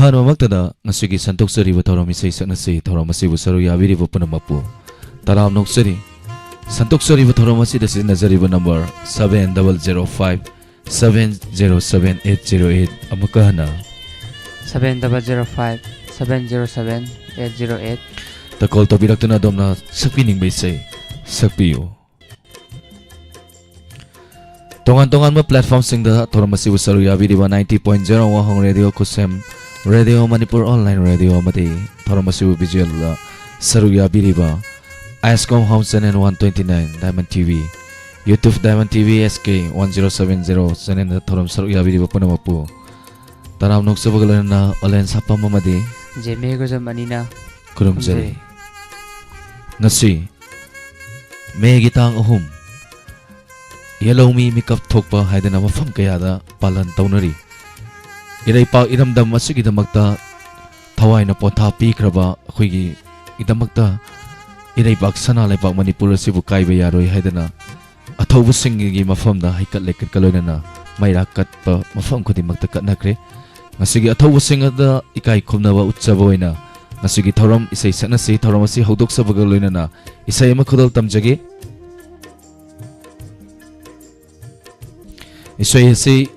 Ahanmamaktada ngasigi santoksariba thauram isai saknasi thauram asibu saru yabiriba punamapu taram noksari santoksariba thauram asida siznazariba number 7005 707808 amakahana 7005 707808 takol tobirakna domna sakpining baisai sakpiyo tongan ma platform singda thauram asibu saru yabiriba 90.0 wahong radio kusem Radio Manipur Online Radio Mati Thoramasibu Visual Saruya Biriba ISCOM Home Channel 129 Diamond TV YouTube Diamond TV SK 1070 Channel Thoram Saruya Biriba Panamapu Taram Noksabagana Olen Sapa Mamadi Jeme Gozamanina Kurum Jari Nasi Megitang Ahum Yellow Me Makeup Thokpa Haidana Mafam Kayada Palan Taunari Iraipa iramdam asigidamagta thawai na potha pikraba akhoi idamakta iraipak sana lepak Manipur asibu kaiba yaroi haidana athaubu singi mafamda haikat lekat kaloina maira katpa mafam khodimakta katnakre ngasigi athaubu singada ikai khumnaba utsaba oina ngasigi thoram isai saknasi thoram asi hodok sabaga loina isai ma khodol tamjage isai asi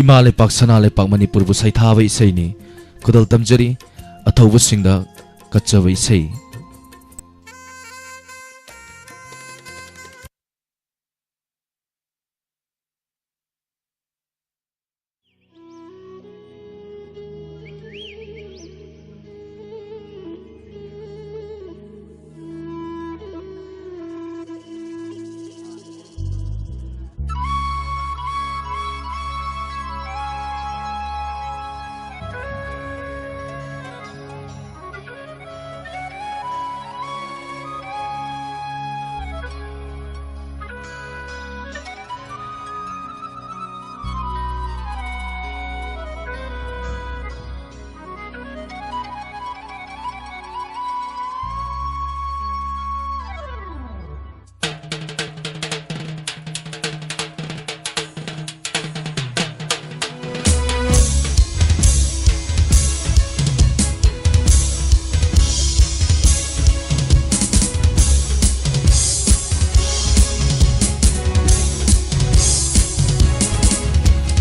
Imale Pak Sanale Pak Manipur bu saithaba isai ni kudal tamjari athaubu singda kachaba isai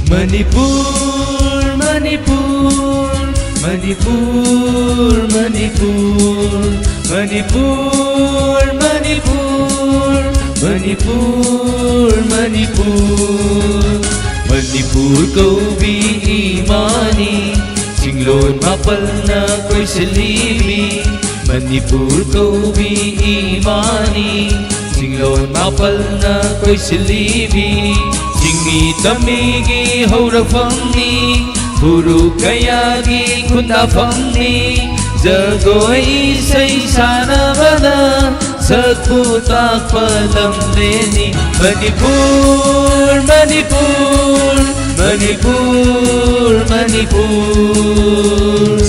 Manipur, Manipur, Manipur, Manipur, Manipur, Manipur, Manipur, Manipur, Manipur ko bi imani, singlon mapal na ko'y salibi. Manipur ko bi imani, singlon mapal na ko'y salibi. Jingi tamigi haurafamni Buru kayagi kuntafamni Jagoi isai sanabana Sakpu takpalamdeni Manipur, Manipur, Manipur, Manipur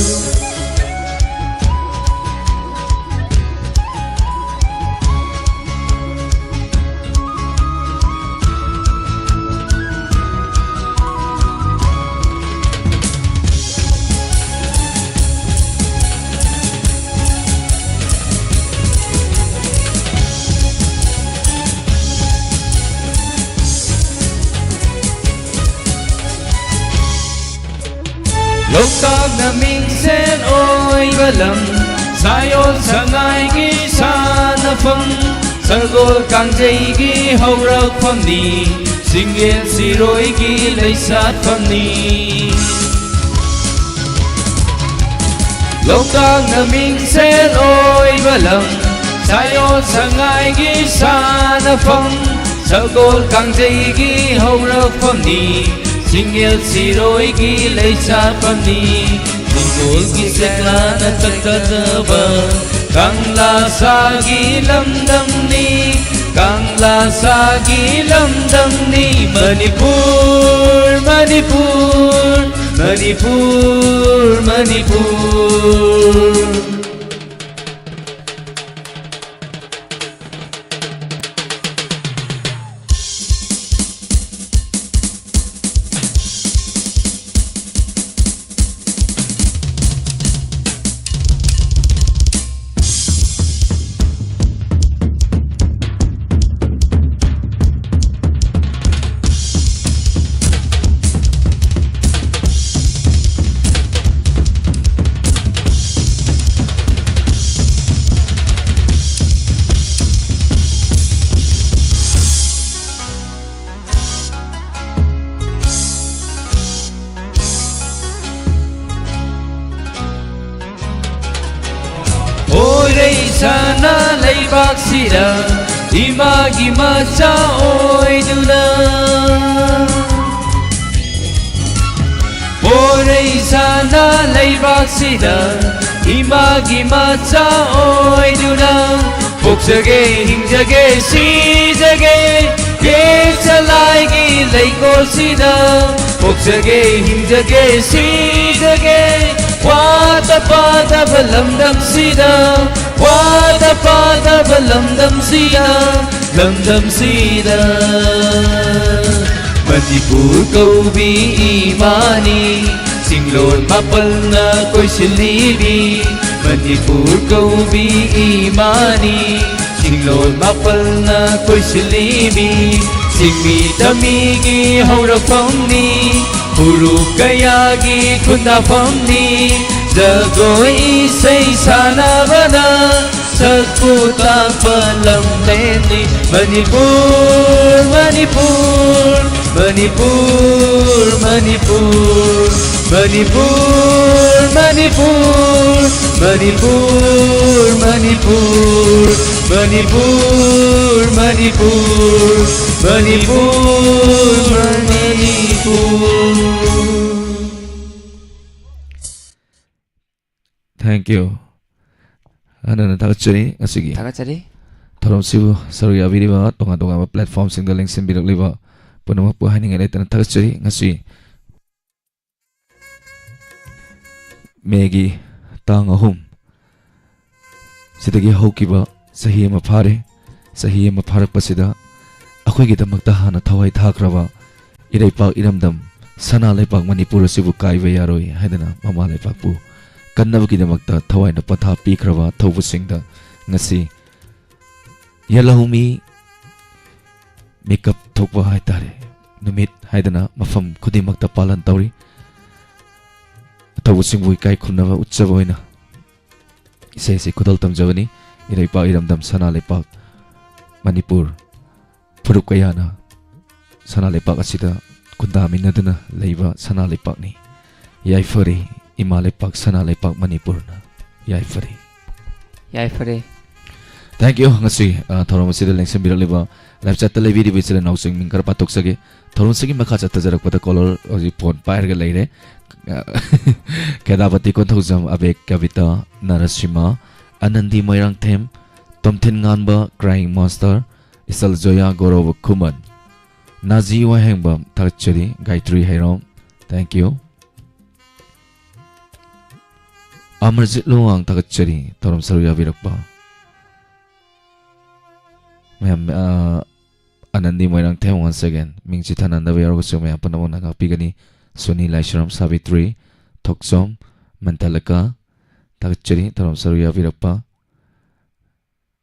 Lokag na minsan oy balam Sayon sangay gi sanafam Sargol kangjay gi haurak famni Singil siroy gi laysat famni Lokag na minsan oy balam Sayon sangay gi sanafam Sargol kangjay gi haurak famni Singil siroy gi laysat famni Singol gi sekla na takataba Kangla sagi lamdamni Kangla sagi lamdamni Manipur, Manipur, Manipur, Manipur sana leibaksida imagi macha oiduna Porei sana leibaksida imagi macha oiduna Poksage hingjage sijage Yechalagi leikosida Poksage hingjage sijage Wada pada balamdam sida Wada pada balamdam sida Lamdam sida Manipur kaubi imani Singlon mapal na ko'y silibi Manipur kaubi imani Singlon mapal na ko'y silibi Singmi damigi haurapamni Huruf kayagi kundapamni Jagoy isay sanabana Sagputa palamdeni Manipur, Manipur Manipur, Manipur Manipur, Manipur Manipur, Manipur Manipur, Manipur Manipur, Manipur Thank you. Ano tagachari asigi. 다가짜리 Thorom sibu saruya biriba tonga platform single link simbirok liba punama pu haning ele tan tagachari ngasi. Megi tang ahum. Sidagi hokiba sahi ama pharak pasida akhoi gi damakta hana thawai thakraba iraipak iramdam sana leipak manipur sibu kaiba yaroi haidana mama leipak pu kannabagidamagta thawaina patha pikraba thawbusingda ngasi yalahumi makeup thokba haitare numit haidana mafam khudimakta palan tawri thawbusingbu kai khunaba utsawa hoina isese khudal tamjawani iraipa iramdam sana lepak manipur furup kayana sana lepak asida kundaminaduna leiba sana lepakni yaifari Ima lepak sana lepak Manipur na yaifari. 야이퍼레 Thank you ngasi thorom sida lengsim birak leba live chat le video bisile nausing mingkar patok sage thorom sagi makha chat jarak pada color oji phone pair ga leire kedapati kon thojam abek kavita narasima anandi moirang them tomthin nganba crying monster isal joya gorov kuman nazi wa hengbam thakchari gaitri hairom. Thank you. Amarjit luang tagachari thorom saruya birakpa mayam anandi moirang them once again mingchi thananda bayargo so mayam panamon naga pigani Soni Laishram Savitri Thoksom Mantalaka tagachari thorom saruya birakpa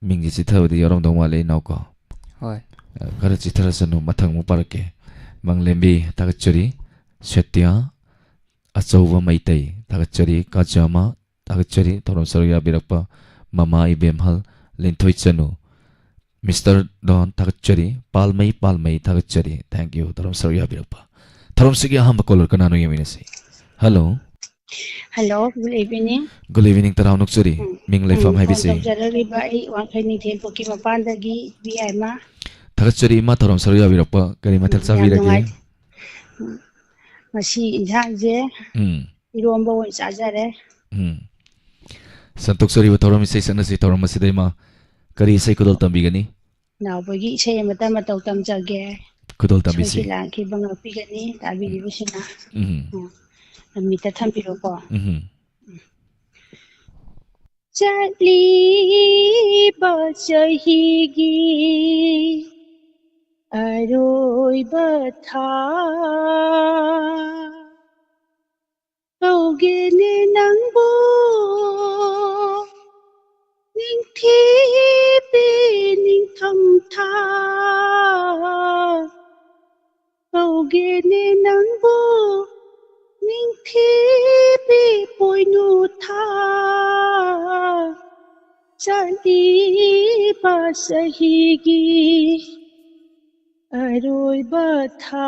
mingji chithawdi yorom dongwale nauko ꯍꯣꯏ kara chitharasanu mathang mu parake manglembi tagachari Setya Achauba Maitai tagachari Kajama tagachari thorom saruya birakpa mama ibemhal linthoi chanu Mr. Don tagachari palmai tagachari. Thank you thorom saruya birakpa thorom sigi ahamba caller kanano yeminasi. Hello. Hello, good evening. Good evening taraw nukchuri ming leifam haibisi Jarariba ai wangkhaini thempoki mapandagi biaima tagachari ma thorom saruya birakpa kari mathal sabiragi masi injangje iromba won chajare santok sari ba thorom isai sanasi thorom masidai ma kari isai kudol tambigani nawbagi isai mata matau tamjage kudol tambisi la ki banga pigani tabiri busina amita thambiro ko chali basahigi aroi batha kaugene nangbo ningthi be ningtham tha kaugene nangbo ningthi be poinu tha chali basahigi aroi batha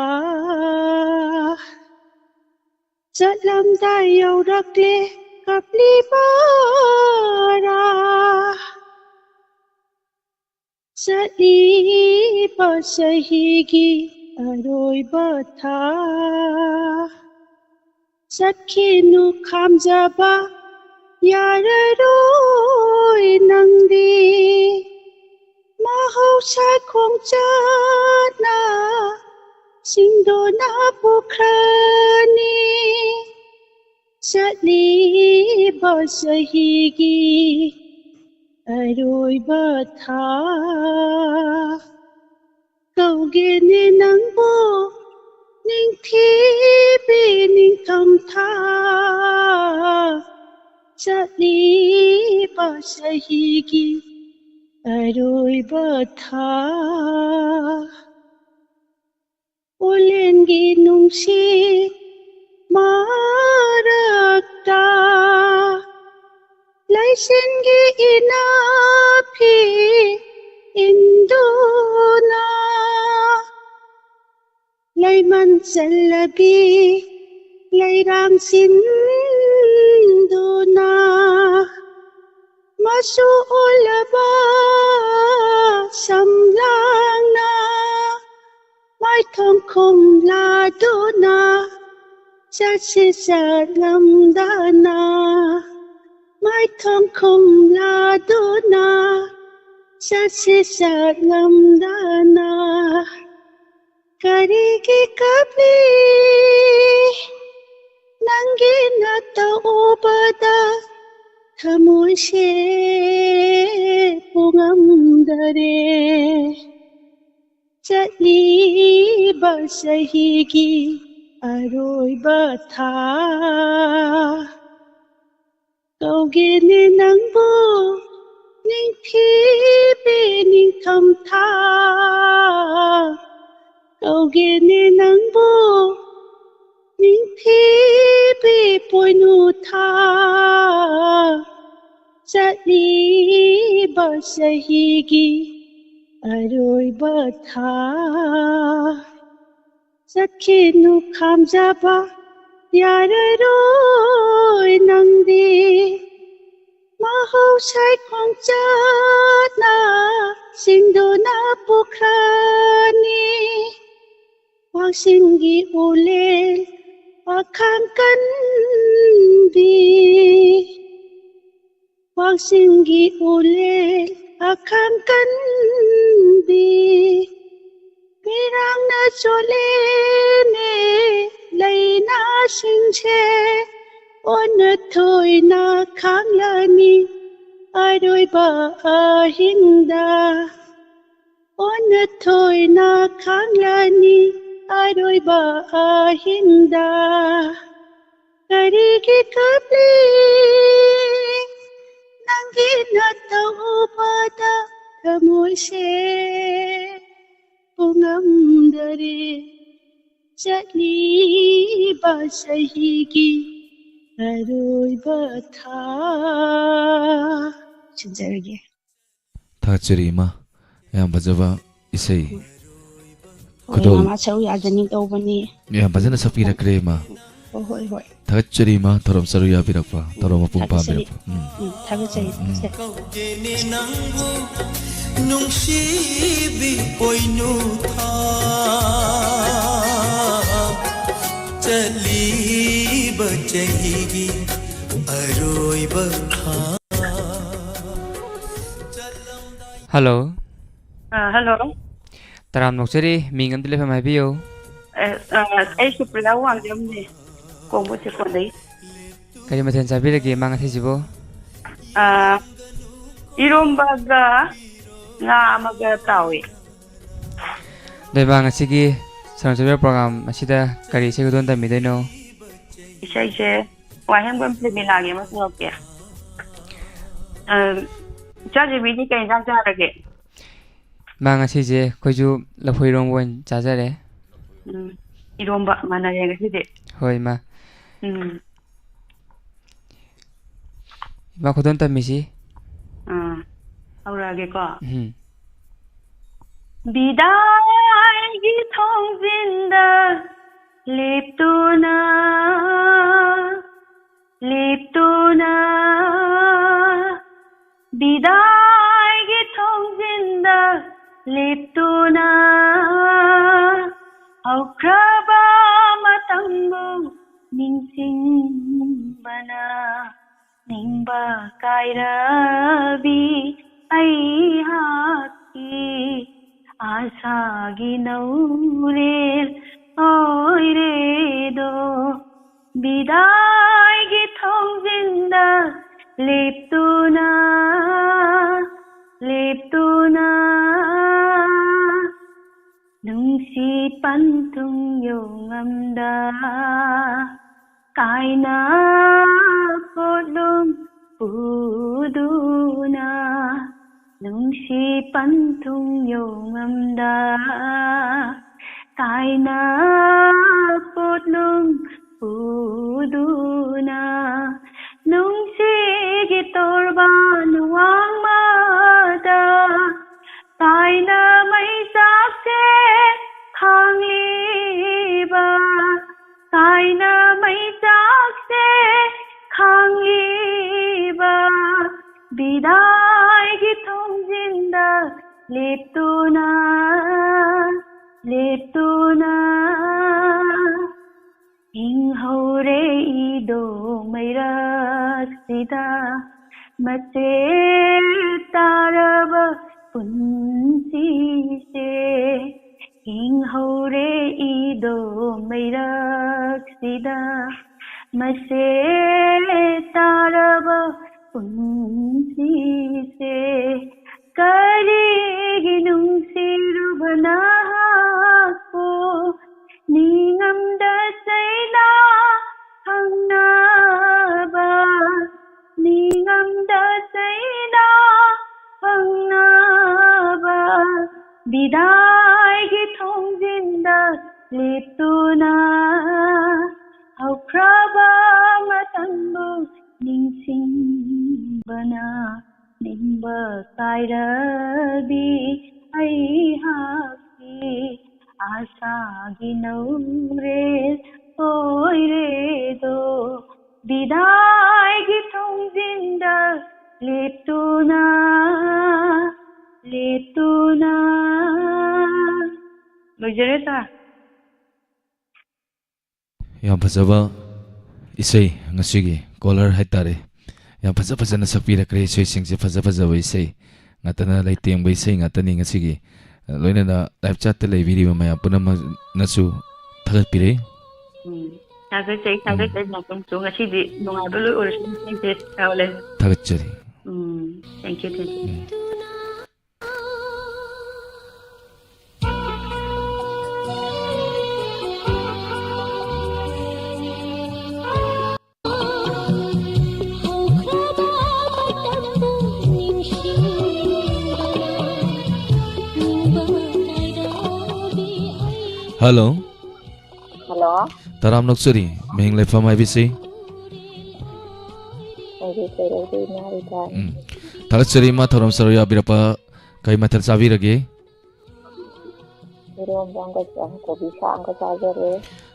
Chalamda yaurakle kapli bara ꯆꯠꯂꯤꯕ ꯆꯍꯤꯒꯤ ꯑꯔꯣꯏꯕ ꯊꯥ ꯆꯠꯈꯤꯅꯨ ꯈꯥꯝꯖꯕ ꯌꯥꯔꯔꯣꯏ ꯅꯪꯗꯤ ꯃꯍꯧꯁꯥ ꯈꯣꯡꯆꯠꯅ ꯁꯤꯡꯗꯣꯅ ꯄꯨꯈ꯭ꯔꯅꯤ ꯆꯠꯂꯤꯕ ꯆꯍꯤꯒꯤ ꯑꯔꯣꯏꯕ ꯊꯥ ꯀꯧꯒꯦꯅꯦ ꯅꯪꯕꯨ ꯅꯤꯡꯊꯤꯕꯤ ꯅꯤꯡꯊꯝꯊꯥ ꯆꯠꯂꯤꯕ ꯆꯍꯤꯒꯤ ꯑꯔꯣꯏꯕ ꯊꯥ ꯑꯣꯂꯦꯟꯒꯤ ꯅꯨꯡꯁꯤꯠ ꯃꯔꯛꯇ ꯂꯩꯆꯤꯟꯒꯤ ꯏꯅꯥꯐꯤ ꯏꯟꯗꯨꯅ ꯂꯩꯃꯟ ꯆꯜꯂꯕꯤ ꯂꯩꯔꯥꯡ ꯁꯤꯟꯗꯨꯅ ꯃꯆꯨ ꯑꯣꯜꯂꯕ ꯁꯝꯂꯥꯡꯅ ꯃꯥꯏꯊꯣꯡ ꯈꯨꯝꯂꯗꯨꯅ ꯆꯠꯁꯤ ꯆꯠꯂꯝꯗꯅ ꯃꯥꯏꯊꯣꯡ ꯈꯨꯝꯂꯗꯨꯅ ꯆꯠꯁꯤ ꯆꯠꯂꯝꯗꯅ ꯀꯔꯤꯒꯤ ꯀꯞꯂꯤ ꯅꯪꯒꯤ ꯅꯠꯇ ꯎꯕꯗ ꯊꯃꯣꯏꯁꯦ ꯄꯨꯉꯝꯗꯔꯦ ꯆꯠꯂꯤꯕ ꯆꯍꯤꯒꯤ ꯑꯔꯣꯏꯕ ꯊꯥ ꯀꯧꯒꯦꯅꯦ ꯅꯪꯕꯨ ꯅꯤꯡꯊꯤꯕꯤ ꯅꯤꯡꯊꯝꯊꯥ ꯀꯧꯒꯦꯅꯦ ꯅꯪꯕꯨ ꯅꯤꯡꯊꯤꯕꯤ ꯄꯣꯏꯅꯨ ꯊꯥ ꯆꯠꯂꯤꯕ ꯆꯍꯤꯒꯤ ꯑꯔꯣꯏꯕ ꯊꯥ ꯆꯠꯈꯤꯅꯨ ꯈꯥꯝꯖꯕ ꯌꯥꯔꯔꯣꯏ ꯅꯪꯗꯤ ꯃꯍꯧꯁꯥ ꯈꯣꯡꯆꯠꯅ ꯁꯤꯡꯗꯨꯅ ꯄꯨꯈ꯭ꯔꯅꯤ ꯋꯥꯁꯤꯡꯒꯤ ꯎꯂꯦꯜ ꯄꯥꯈꯪ ꯀꯟꯕꯤ ꯋꯥꯁꯤꯡꯒꯤ ꯎꯂꯦꯜ ꯄꯥꯈꯪ ꯀꯟꯕꯤ ꯄꯤꯔꯥꯡꯅ ꯆꯣꯂꯦꯅꯦ ꯂꯩꯅꯥꯁꯤꯡꯁꯦ ꯑꯣꯟꯅ ꯊꯣꯏꯅ ꯈꯥꯡꯂꯅꯤ ꯑꯔꯣꯏꯕ ꯑꯍꯤꯡꯗ ꯑꯣꯟꯅ ꯊꯣꯏꯅ ꯈꯥꯡꯂꯅꯤ ꯑꯔꯣꯏꯕ ꯑꯍꯤꯡꯗ ꯀꯔꯤꯒꯤ ꯀꯞꯂꯤ ꯅꯪꯒꯤ ꯅꯠꯇ ꯎꯕꯗ ꯊꯃꯣꯏꯁꯦ ꯄꯨꯉꯝꯗꯔꯦ ꯆꯠꯂꯤꯕ ꯆꯍꯤꯒꯤ ꯑꯔꯣꯏꯕ ꯊꯥ ꯁꯤꯟꯖꯔꯒꯦ ꯊꯥꯒꯠꯆꯔꯤ ꯏꯃꯥ ꯌꯥꯝ ꯐꯖꯕ ꯏꯁꯩ ꯍꯣꯏ ꯈꯨꯗꯣꯜ ꯃꯃꯥ ꯁꯔꯨꯛ ꯌꯥꯖꯅꯤꯡ ꯇꯧꯕꯅꯤ ꯌꯥꯝ ꯐꯖꯅ ꯁꯛꯄꯤꯔꯛꯈ꯭ꯔꯦ ꯏꯃꯥ ꯍꯣꯏ ꯍꯣꯏ ꯍꯣꯏ ꯊꯥꯒꯠꯆꯔꯤ ꯏꯃꯥ ꯊꯧꯔꯝ ꯁꯔꯨꯛ ꯌꯥꯕꯤꯔꯛꯄ ꯊꯧꯔꯝ ꯃꯄꯨꯡ ꯊꯥꯒꯠꯆꯔꯤ ꯄꯥꯡꯕꯤꯔꯛꯄ ꯊꯥꯒꯠꯆꯔꯤ ꯊꯥꯒꯠꯆꯔꯤ ꯀꯧꯒꯦꯅꯦ ꯅꯪꯕꯨ ꯅꯨꯡꯁꯤꯕꯤ ꯄꯣꯏꯅꯨ ꯊꯥ ꯆꯠꯂꯤꯕ ꯆꯍꯤꯒꯤ ꯑꯔꯣꯏꯕ ꯊꯥ ꯍꯜꯂꯣ ꯍꯜꯂꯣ ꯇꯔꯥꯝ ꯅꯣꯛꯆꯔꯤ ꯃꯤꯡ ꯑꯃꯗ ꯂꯩꯐꯝ ꯍꯥꯏꯕꯤꯌꯨ ꯑꯩ ꯁꯨꯄ꯭ꯔꯤꯌꯥ ꯋꯥꯡꯖꯝꯅꯦ ꯀꯣꯡꯕ ꯆꯦꯛꯀꯣꯟꯗꯒꯤ ꯀꯔꯤ ꯃꯊꯦꯜ ꯆꯥꯕꯤꯔꯒꯦ ꯃꯥ ꯉꯁꯤꯁꯤꯕꯨ ꯏꯔꯣꯝꯕꯒ ꯉꯥ ꯑꯃꯒ ꯇꯥꯎꯏ ꯗꯣꯏꯕ ꯉꯁꯤꯒꯤ ꯁꯔꯨꯡ ꯄ꯭ꯔꯣꯒ꯭ꯔꯥꯝ ꯑꯁꯤꯗ ꯀꯔꯤ ꯏꯁꯩ ꯈꯨꯗꯣꯜ ꯇꯝꯕꯤꯗꯣꯏꯅꯣ ꯏꯁꯩꯁꯦ ꯋꯥꯍꯦꯡꯕꯝ ꯐ꯭ꯂꯦꯃꯤꯂꯥꯒꯤ ꯑꯃ ꯄꯨꯔꯛꯀꯦ ꯏꯆꯥꯖꯤꯕꯤꯗꯤ ꯀꯩ ꯏꯟꯖꯥꯡ ꯆꯥꯔꯒꯦ ꯃꯥ ꯉꯁꯤꯁꯦ ꯑꯩꯈꯣꯏꯁꯨ ꯂꯐꯣꯏꯔꯣꯡꯕ ꯑꯣꯏꯅ ꯆꯥꯖꯔꯦ ꯏꯔꯣꯝꯕ ꯃꯥꯟꯅꯔꯦ ꯉꯁꯤꯗꯤ ꯍꯣꯏ ꯏꯃꯥ ꯎꯝ ꯏꯃꯥ ꯈꯨꯗꯣꯜ ꯇꯝꯃꯤꯁꯤ ꯍꯧꯔꯛꯑꯒꯦꯀꯣ ꯎꯝ ꯕꯤꯗꯥꯏꯒꯤ ꯊꯣꯡꯖꯤꯟꯗ ꯂꯦꯞꯇꯨꯅ ꯂꯦꯞꯇꯨꯅ ꯕꯤꯗꯥꯏꯒꯤ ꯊꯣꯡꯖꯤꯟꯗ ꯂꯦꯞꯇꯨꯅ ꯍꯧꯈ꯭ꯔꯕ ꯃꯇꯝꯕꯨ ꯅꯤꯡꯁꯤꯡꯕꯅ ꯅꯤꯡꯕ ꯀꯥꯏꯔꯕꯤ ꯑꯩꯍꯥꯛꯀꯤ आशागी नौरेल ओइरेदो बिदाईगी थोंजिंदा लेप्तुना लेप्तुना नुंसी पंथुं योंgamda कायना पोलुम puduna Nungsi pantung yongamda kaina putlung puduna Nungsi gitorban wang mada kaina may sakse khangliba kaina may sakse khangliba Biday githong zinda leptuna leptuna Inghore ido mayrak sida Mache taraba punsi se Inghore ido mayrak sida Mache taraba punsi se karegi nungsiruba ko ningamda saila hangnaba ningamda saila hangnaba biday githong zinda leptuna haukraba matambu ningsingbana nimba kairabi aihaki asagi naurel oiredo biday githong zinda leptuna leptuna lojare ta ꯌꯥꯝ ꯐꯖꯕ ꯏꯁꯩ ꯉꯁꯤꯒꯤ colour ꯍꯥꯏꯇꯥꯔꯦ ꯌꯥꯝ ꯐꯖꯅ ꯁꯛꯄꯤꯔꯛꯈ꯭ꯔꯦ ꯏꯁꯩꯁꯤꯡꯁꯦ ꯐꯖꯕ ꯏꯁꯩ ꯉꯥꯛꯇꯅ ꯂꯩꯇꯦꯡꯕ ꯏꯁꯩ ꯉꯥꯛꯇꯅꯤ ꯉꯁꯤꯒꯤ ꯂꯣꯏꯅꯅ ꯂꯥꯏꯚ ꯆꯥꯠꯇ ꯂꯩꯕꯤꯔꯤꯕ ꯃꯌꯥꯝ ꯄꯨꯝꯅꯃꯛꯅꯁꯨ ꯊꯥꯒꯠꯄꯤꯔꯦ ꯊꯥꯒꯠꯆꯩ ꯃꯐꯝꯁꯨ ꯉꯁꯤꯗꯤ ꯅꯨꯡꯉꯥꯏꯕ ꯂꯣꯏ ꯑꯣꯏꯔꯁꯨ ꯏꯁꯩꯁꯦ ꯌꯥꯎꯂꯦ ꯊꯥꯒꯠꯆꯔꯤ thank you Hello. Hello. Taram Noksuri, Ming Lefam IBC. Talasari Ma Thoram Saroya Birapa Kai Matal Savirage.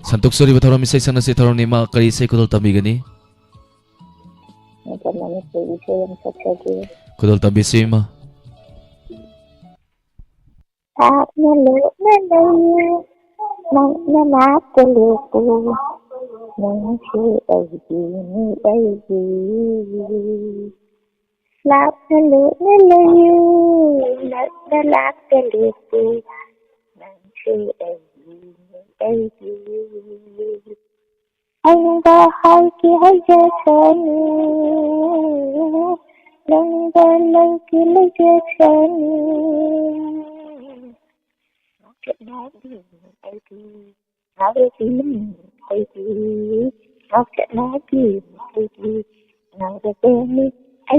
Santoksuri Bataram Sesana Setaron Ma Kari Sekudal Tamigani. Kudal Tabisima. Nana teleku nangsi ni lap nelu lap teleku nangsi anh ba hai ki hai jasani lang ba lang ki le jasani Now they feel now the family I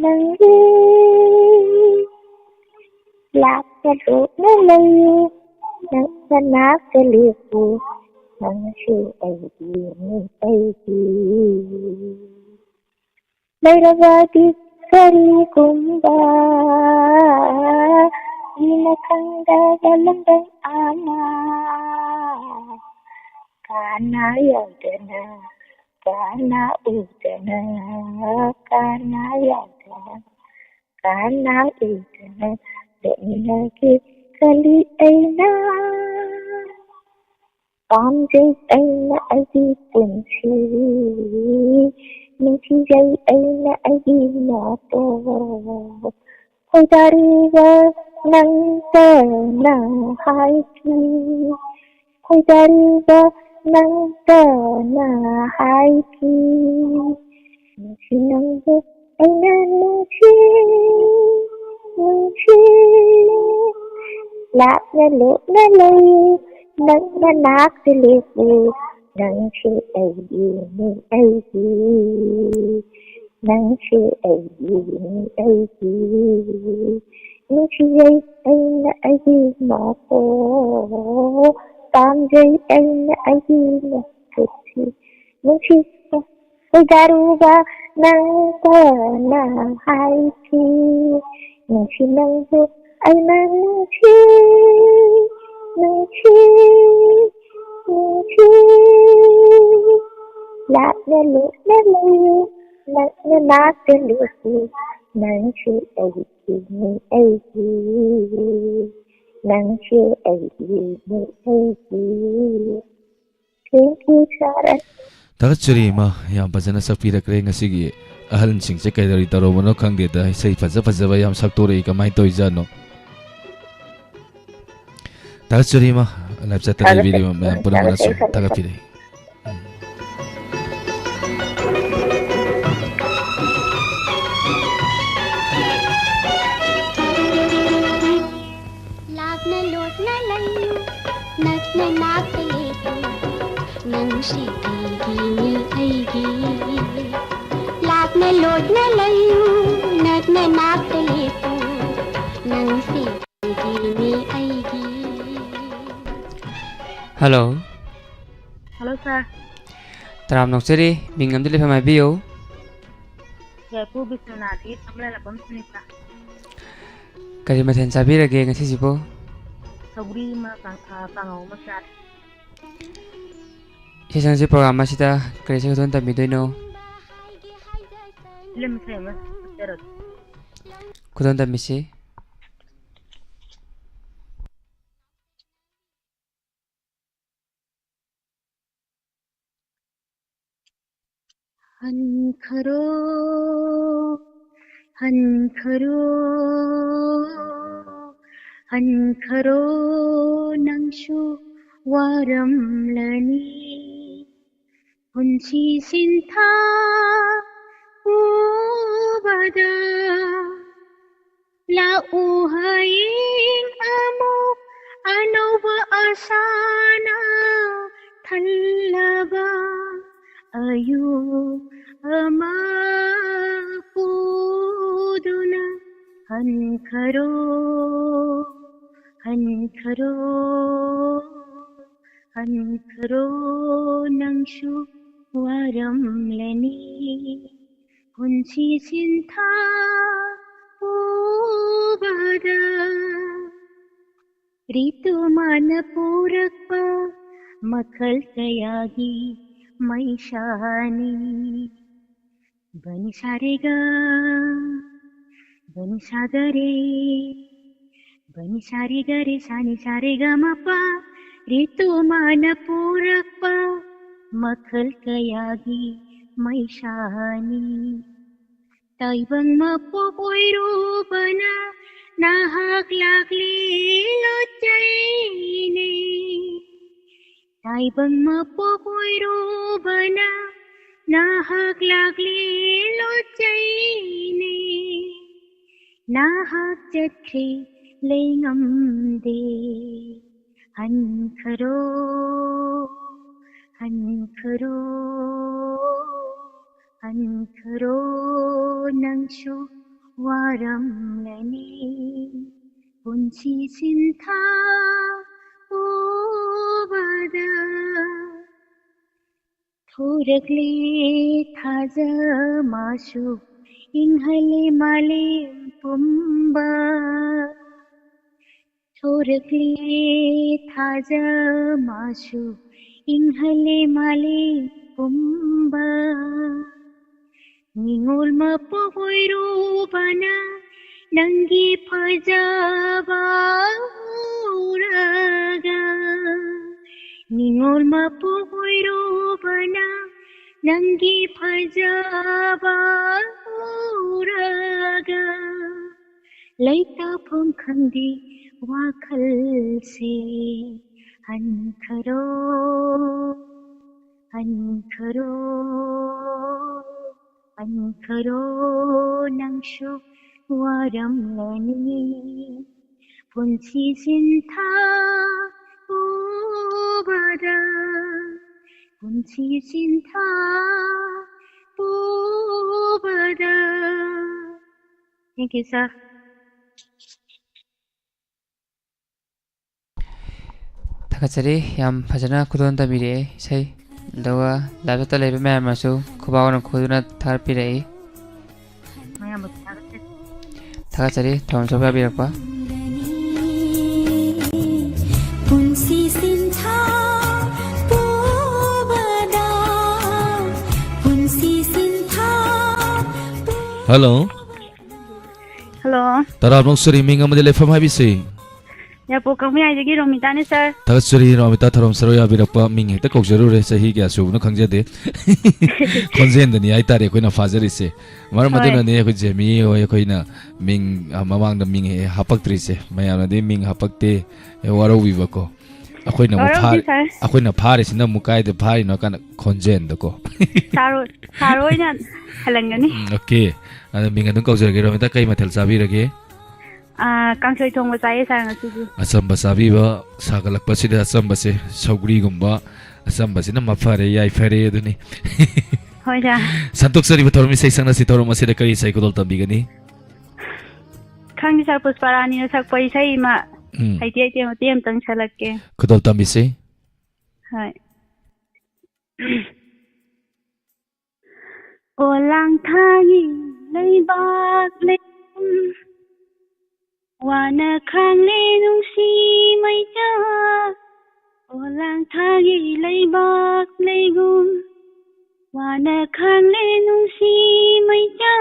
nangi laugh the road no lay the laugh the live nangi Mayravati Sari Kumba Nilakanda Galandang Ama Kana Yadana Kana Udana Kana Yadana kana idana denagi kali aina pamjai aina agi punchi nunchijai aina agi nato khoidariga nangta na haiki khoidariga nangta na haiki nunchi nangbu aina nunchi nunchi lạc na lệ na lây nắng na nát thì liệt nắng chi ấy ni ấy nắng chi ấy ni ấy nắng chi ấy na ấy mà phố tam dây ấy na ấy mà phút chi nắng chi ôi daruga nang ta na hai chi nắng chi nang bu ai nang chi nang chi nang chi lạc na lệ na lệ nắng na nát thì liệt nắng chi ấy ni ấy nắng chi ấy ni ấy thank you Sharon Takachuri ma yam bajana sakpira kre ngasigi ahal sing che kaidari taro mono khangde da sei faja faja ba yam saktore kamai toi jano Takachuri ma live chat ta video ma pura mana so takapire lạc na lột na layu nat na nak letu nang si ni aigi lạc na lột na layu nat na nak letu nang si ni aigi. Hello. Hello sir. Taram nok seri mingam dile famai bio. Jaipu Biswanath Amla Lapam Sunita. Kari mathen sabira ge ngasi sipo. Sauri ma pangau masat. Sesang si program masita kari sa don tambi doino. Ilem sema terus. Kudon tambi si. Hankaro hankaro hankaro nangshu waram lani hunchi sintha ubada la uhain amuk anova asana thallaba ayu amapuduna hankaro hankaro hankaro nangshu waram lani hunchi sintha ubada ritu manapurapa makal kayagi maishani bani sarega bani sadare bani sarega re sani sarega mapa ritu manapurapa makal kayagi maishani taibang mapopoiro bana nahak lagli lochaine taibang mapopoiro bana nahak lagli lochaine nahak chakre lengam de hankaro hankaro hankaro nangshu waram lani hunchi sintha ubada thorakle thaja masu inghale male pumba thorakle thaja masu inghale male pumba Ningol mapohoiro bana नंगी फजबा उरगा निngol mapuoiro bana नंगी फजबा उरगा लैताफम खंदी वाखल से हनखरो हनखरो हनखरो नंशु वारमलनी पुंसी सिंथा पोबरा पुंसी सिंथा पोबरा Thank you, sir. थागतरी याम फजना खुदोन तबिरे सही दवा लाबता लेबे ma'am Masu खुबावन खुदुना थारपिरे मयाम थागत थागतरी थोम Zobah बिरकवा पुंसी सिंथा पोबदा पुंसी सिंथा Hello. Hello Tarab nong suri minga madele fam habi se. ya po kami ai gi Romita ni sir Tagat suri Romita tharom saro ya birakpa ming hekta kokjaru re sahi kya su no khangja de. Konzen dani ai tare koina fazari se. Mar maduna ne ko jemi oi koina ming mamang da ming he hapak tri se. Maya na de ming hapak te waro wiba ko. Akoina mo phar akoina phare sina mukai de phari no kana konzen da ko. Saro ina halangani Okay. Ada ming adun kokjar ge Romita kai mathal sabi rage. Kangsoi thong chai sa ngasi Asamba sabi ba sagalak pasida asamba se saugri gumba asamba sina mafare yai fare duni. hoi ja Santok sari ba thormi sai sangna si thorom asida kari sai kodol tambi gani. khang sar pusparani na sak pai sai ma ai ti ti tem tang chalak ke Kodol tambi se. hai o lang thai lei bak le wana khang le nung si mai cha o lang thai lei bak le gum wana khang le nung si mai cha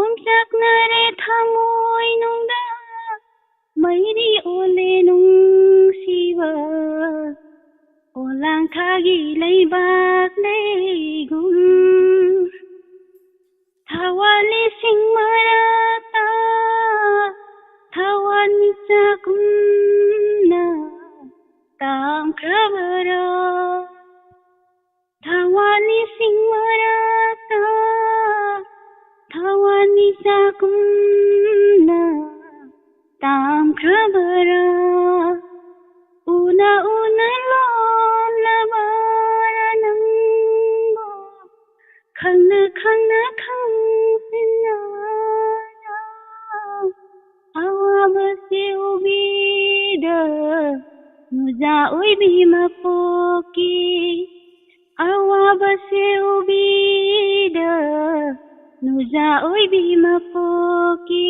om sak na re thamoi nung da mai ri o le nung si wa o lang thai lei bak le gum thawali sing marata thawani sakumna tam khabara thawani sing marata thawani sakumna tam khabara una una la baranam khangna khangna khangna awabase ubida nuja oi bima poki awabase ubida nuja oi bima poki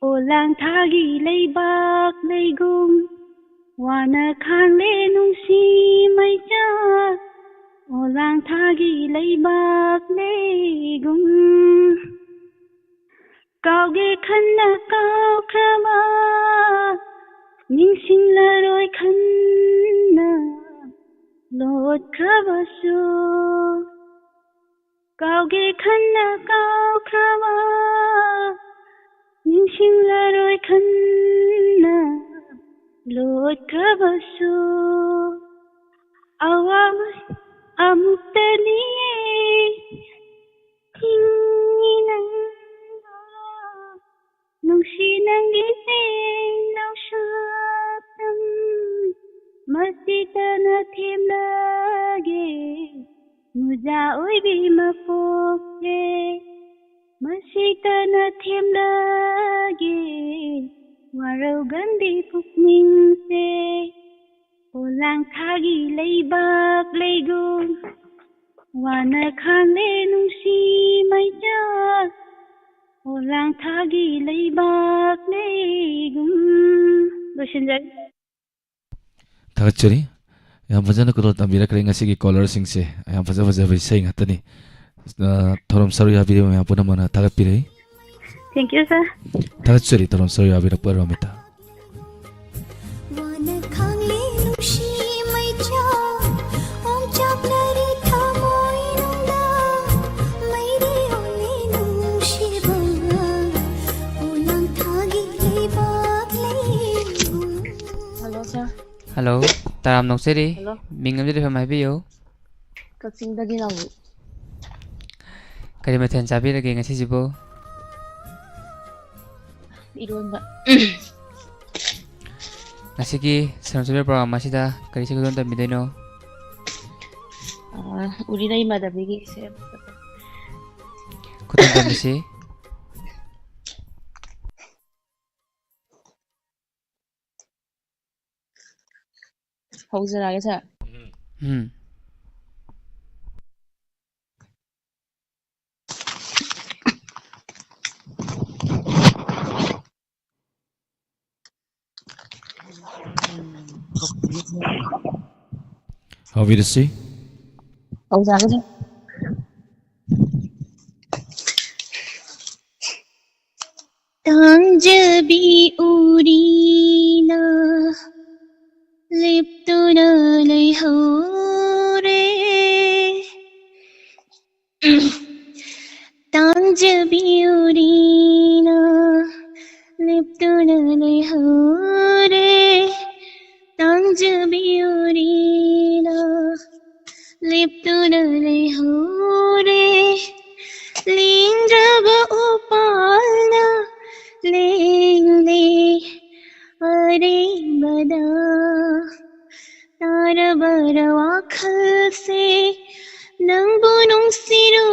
olang thagi leibak leigum wana khang le nung si mai cha olang thagi leibak leigum kauge khanna kau khama ningsing la roi khanna lot khabasu kauge khanna kau khama ningsing la roi khanna lot khabasu awam amutani tinginang nungsinang gising ng syatam masita na tim lagi muja oi bimapoke masita na tim lagi warau gandi pukning se ulang thagi leibak leigum wana khang le nungsi mai cha olang thagi leibak leigum losinjai Tagachari yam fajana kodol tambi rakre ngasi ki caller sing se yam faja faja bai sai ngatani thorom saru ya video yam puna mana tagat pire Thank you, sir. 다같이 더럼 서로 야비락 뻔합니다. वान खांगले नुशी मैचा ओम चापलरी थामोई नुंगा मैरे ओले नुशी बंगा उलंग थागी ले Bagle Hello, sir. Hello, taram nokseri. Hello. Mingam jeri famai biyo. Kachingdagi na ho. Kari mathen chabi lagi ngasi jibo. Ironba. Ngasigi sanamsubir program asida kari sigudon tamideno. Uri na imadabigi sir. Kudon tamisi. Howzarage, sir. How will you see? Howzarage, sir. Tangjabi urina liptuna lay hore Tangjabi urina liptuna lay hore Tangjabi urina liptuna lay hore Lindraba upalna Lele Are bada Tara bara wakhal se Nang bunong siru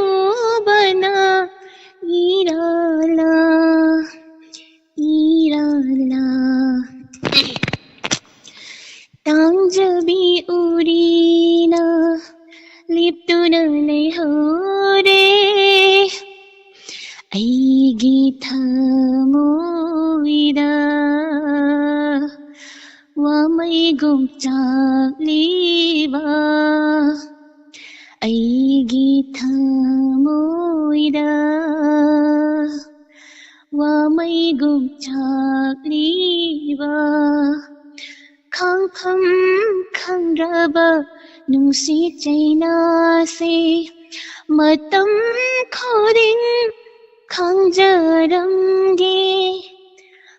bana Irala Irala Tangjabi urina Liptuna lay hore Aigi thamoida Wamay gumchagliba Aigi thamoida Wamay gumchagliba Khangpham khangraba nungsi chaina se Matam khoding Khangjaramge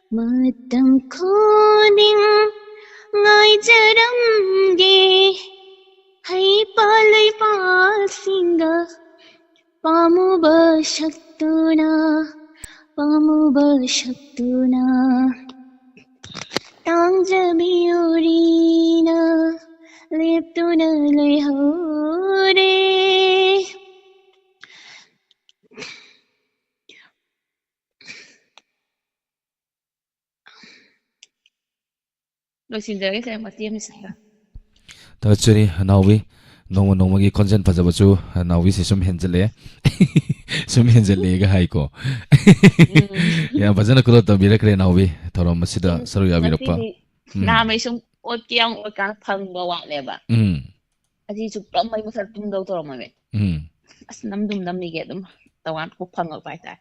Matam khoding ngaijaramge Hai palai pasinga Pamuba shaktuna Tangjabi urina Liptuna lay hore Loisinjage, sir. Matiyam sir. 다같이 나오비 너무 너무기 컨센트 받아보죠. 나오비 좀 현질래. 좀 현질래가 하이고. 야 맞잖아 그렇다 미래그래 나오비 더러운 맛이다 서로 야비롭다. Na may sum ot kiyang ot ka phang bawa leba. Ati su pram may masal tum daw toro mame. As namdum namige dum tawan ko phang ot pai ta.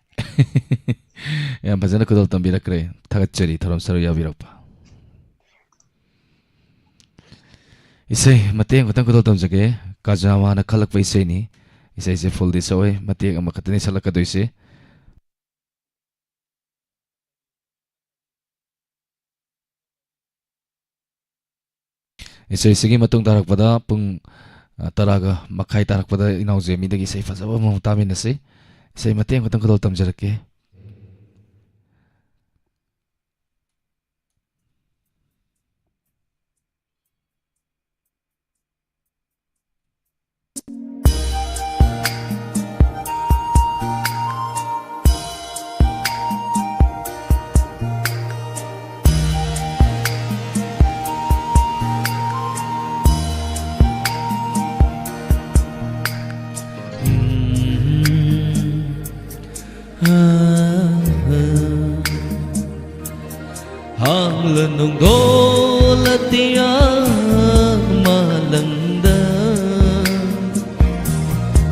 야 맞잖아 그렇다 미래그래 다같이 더러운 서로 야비롭다. Isay mateng kutang kutol tam jage kajama na khalak pa isay ni isay se full this away mateng ang makatani sa lakado isay isay sige matong tarak pada pung taraga makai tarak pada inaw je mi dagi isay fasa ba mo tamin isay isay mateng kutang kutol tam jage hang lenung dola tia malanda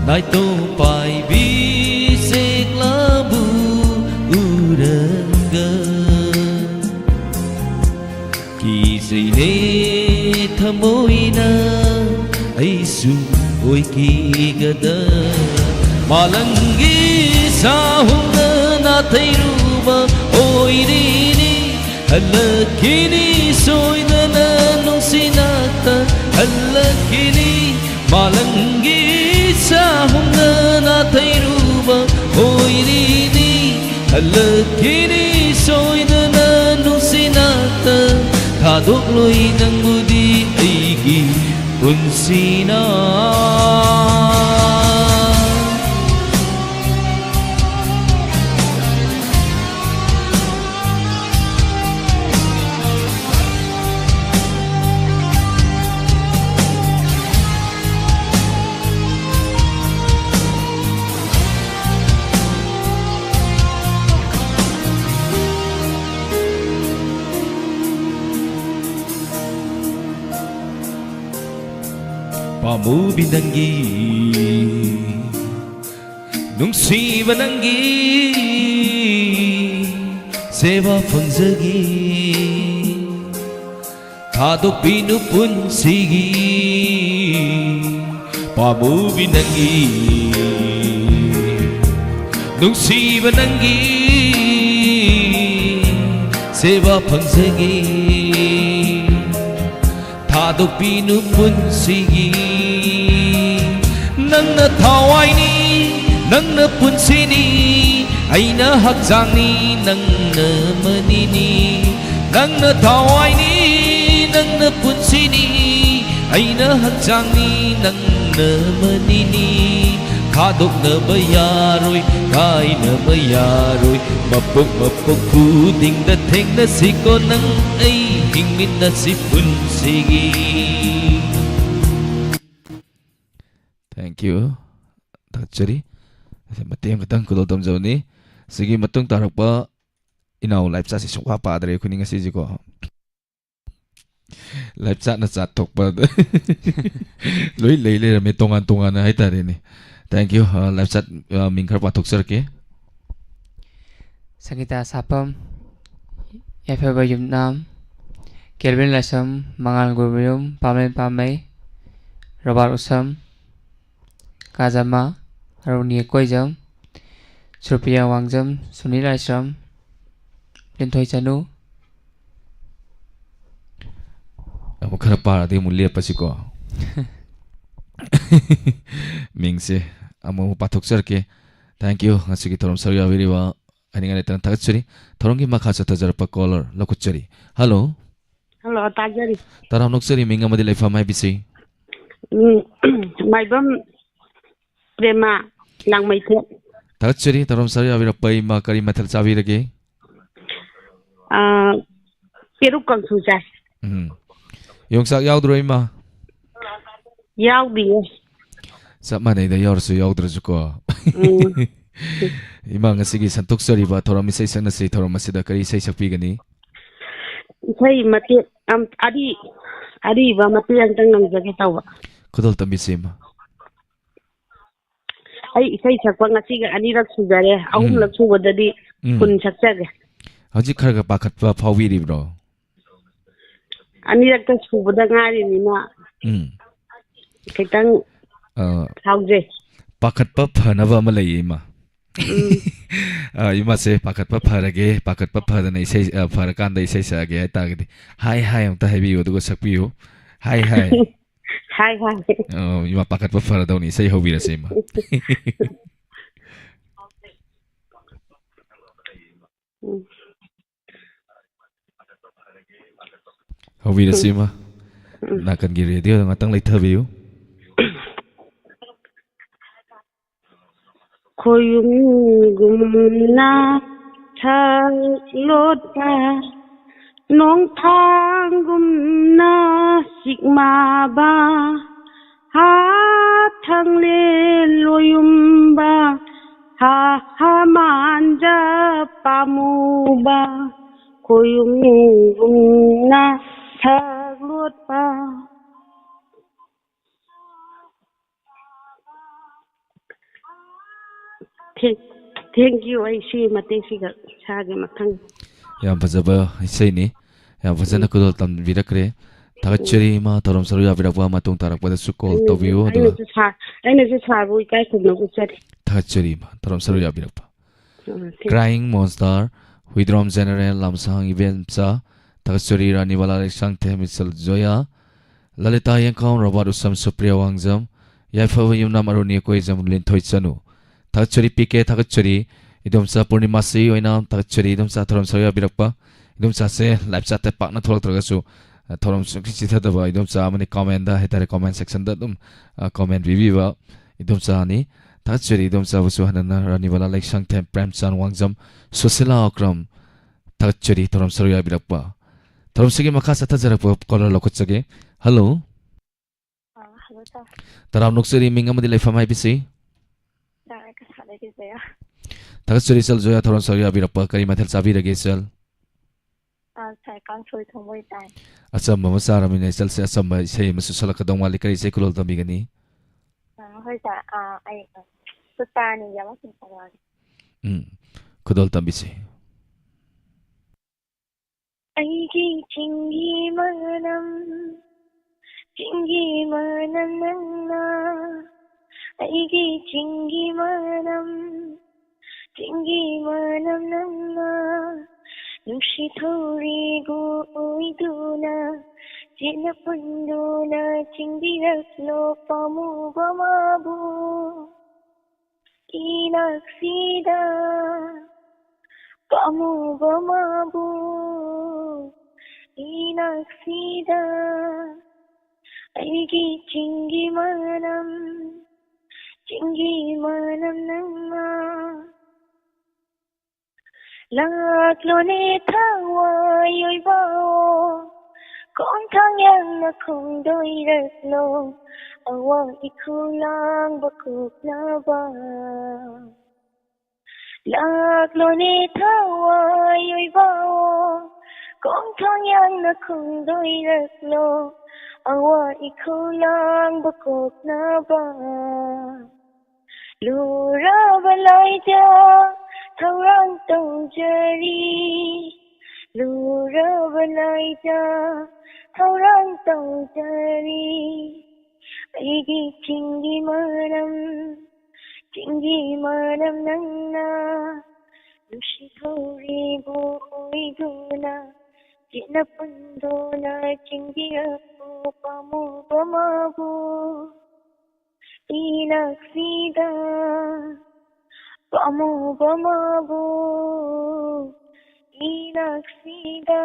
nai to pai bi sek labu thmoina aisu oikigada malangi sahuna na thairuba oirini halakini soidana nungsinata halakini malangi sahuna na thairuba oirini halakini soidana nungsinata thadok-loi nangbudi aigi punsina Pamubi nangi nungsiba nangi seba phangzagi thadok pinu punsigi pamubi nangi nungsiba nangi seba phangzagi thadok pinu punsigi nangna thawaini nangna punsini aina hakjangni nangna manini nangna thawaini nangna punsini aina hakjangni nangna manini thadoknaba yaroi kainaba yaroi mapok khudingda thengnasiko nang ai hingminasi punsigi. Thank you. Takchari. Mateng katang kudol tamjawni. Sige matong tarakpa inaw live chat si sukha padre kuning asi jiko. Live chat na chat tokpa. Loi lei me tongan na hai tare ni. Thank you. Live chat mingkar patok sir ke. Sangita sapam yafeba yumnam Kelvin Lasam Mangal Gurbium Pamen Pamai Robert Usam Kazama Aruni Koijam Surpiya Wangjam Sunil Ashram Linthoi Chanu Amo khara para de mulia pasiko. Mingse amo patok sir ke. Thank you. Ngasigi thorom sari aviriwa aninga netan takchari thorongi makha chata jarpa caller lokuchari. Hello. Hello, Tajari. Taram noksari minga madi lefa mai bisi. Maibam Prema Lang Maithe. Takchari taram sari avira pai ma kari mathal chavi rage. Peru Kangsu Chai. Yongsak yaudro ima. Yaudi. Sama nei da yaursu yaudro juko. Ima ngasigi santuk sari ba thoram isai sang nasi thoram masida kari isai sakpi gani. Isai mati adi ba mati ang tang nang jagi tawa. Kudol tambi sema. Ai isai sakwa ngasiga anirak sugare ahum lak sugadadi kun saksaga. Haji kharga pakhatpa phawiri bro. Anirak ta sugada ngari ni na. Kitang thauje. Pakhatpa phanaba ma lei ima. Ima se pakhatpa pharage pakhatpa phadana isai pharakanda isai sage ai tagdi. Hi amta hebi odugo sakpiyo. Hi. Hi. Ima pakhatpa pharadawni isai hobira se ima. Hobira se ima. Nakan gi radio ngatang leithabiyo. Koyum gumna thalota nong thangumna sigma ba ha thangle loyum ba ha manja pamu ba koyum gumna thalota. Thank you. I see Mate Siga Saga Matang. Yam Pazaba, I say ni. Yam Pazana Kudol Tam Virakre. ꯊꯥꯒꯠꯆꯔꯤ ꯏꯃꯥ ꯊꯧꯔꯝ ꯁꯔꯨꯛ ꯌꯥꯕꯤꯔꯛꯄ ꯃꯇꯨꯡ ꯇꯥꯔꯛꯄꯗꯁꯨ call ꯇꯧꯕꯤꯌꯨ ꯑꯗꯨꯒ ꯑꯩꯅꯁꯨ ꯁꯥꯔꯕꯨ ꯏꯀꯥꯏ ꯈꯨꯝꯅꯕ ꯎꯠꯆꯔꯤ ꯊꯥꯒꯠꯆꯔꯤ ꯏꯃꯥ ꯊꯧꯔꯝ ꯁꯔꯨꯛ ꯌꯥꯕꯤꯔꯛꯄ Crying Monster Huidrom General Lamsang Ibencha Thakachuri Rani Bala Leksang Themichal Joya Lalita Yankong Robert Usam Supriya Wangjam Yaifawa Yumna Maruni Koizam Linthoi Chanu Thakachuri PK Thakachuri Idomsa Purnima Si Oina Thakachuri Idomsa Thoram Sarya Birakpa Idomsa se live chat pakna tholak tragasu thoram chitha daba Idomsa amani comment da hetare comment section da dum comment viviwa Idomsa ni Thakachuri Idomsa busu hanana Rani Bala Leksang Them Premchan Wangjam Susila Akram Thakachuri Thoram Sarya Birakpa Thoram sigi makha satha jarakpa caller lokochage hello hello sir Taram nuksuri mingamadi leifam hai bisi sir ka sala ke saya Thakachuri sal joya thoram sarya birakpa kari mathel sabi rage sal sir kan soi thongoi tai Asamba masaramine sal se asamba sei masu salakadong wali kari sei kulol tamigani hoi sir ai sutani yama sinawari kudol tambisi aigi chingi manam nanna aigi chingi manam nanna nushi thori go oiduna jina panduna chingiraklo pamu bamabu inaksida pamu bamabu inaksida aigi chingi manam nanna laklo ne thawa yoi bao kong thang yang na khong doi raklo awa ikulang bakuk na ba laklo ne thawa yoi bao kong thang yang na khong doi raklo awa ikulang bakuk na ba lura balai ja Thorang Tongjari Lura Balaita Thorang Tongjari Aigi Chingi Manam Nanna Nushi Thori Bo Oiduna Jina Pandona Chingi Apu Pamu Bamabu Inaksida Pamu bamabu inaksida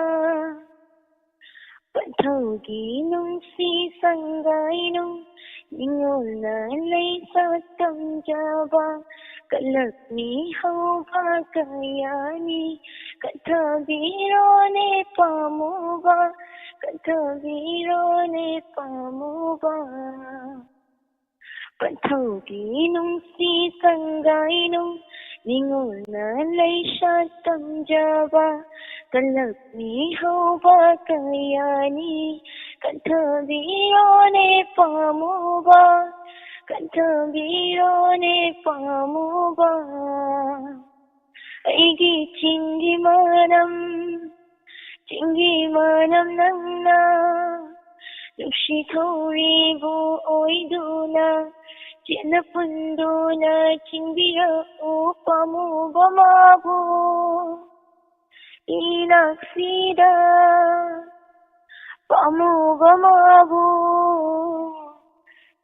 Panthogi nung si sangai nung Ningol na lay sa tamjaba Kalakni hau ba kayani Kathabiro ne pamu ba Kathabiro ne pamu ba Panthogi nung si sangai nung Ningol na lay siya tamjaba Kalakni hau ba kayani Kantabiro ne pamu ba Kantabiro ne pamu ba Aigi chingi manam nanna Nushi thori bo oiduna Jina panduna chingira upamu bamabu inaksida pamu bamabu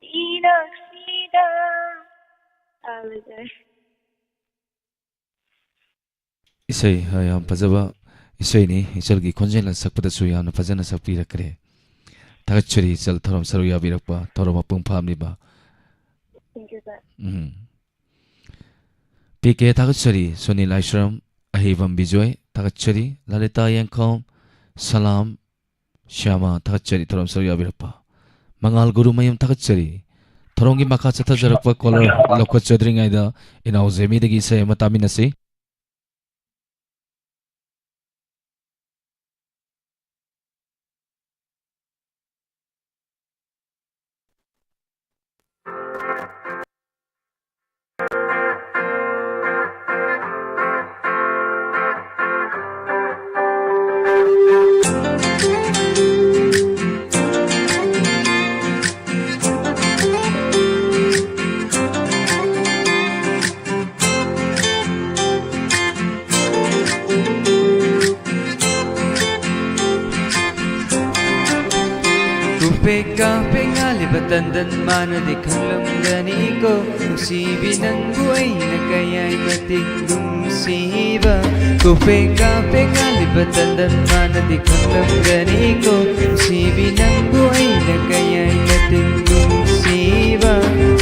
inaksida Isai yam fazaba isai ni isalgi khonjela sakpadasu yamna fazana sakpirakre Thakachuri sal thoram saru yabirakpa thoram apung phamliba Thank you, sir. PK Thakachuri Sunil Aishram Ahivam Bijoy Thakachuri Lalita Yankong Salam Shama Thakachuri thoram saru yabirakpa Mangal Guru Mayum Thakachuri thorongi makha chatha jarakpa caller lokha chodring aida inau zemi dagi se mataminasi ꯐꯦꯛꯀ ꯐꯦꯛꯉꯥꯜꯂꯤꯕ ꯇꯟꯗꯟ ꯃꯥꯅꯗꯤ ꯈꯪꯂꯝꯒꯅꯤꯀꯣ ꯅꯨꯡꯁꯤꯕꯤ ꯅꯪꯕꯨ ꯑꯩꯅ ꯀꯌꯥꯏ ꯃꯇꯤꯛ ꯅꯨꯡꯁꯤꯕ ꯐꯦꯛꯀ ꯐꯦꯛꯉꯥꯜꯂꯤꯕ ꯇꯟꯗꯟ ꯃꯥꯅꯗꯤ ꯈꯪꯂꯝꯒꯅꯤꯀꯣ ꯅꯨꯡꯁꯤꯕꯤ ꯅꯪꯕꯨ ꯑꯩꯅ ꯀꯌꯥꯏ ꯃꯇꯤꯛ ꯅꯨꯡꯁꯤꯕ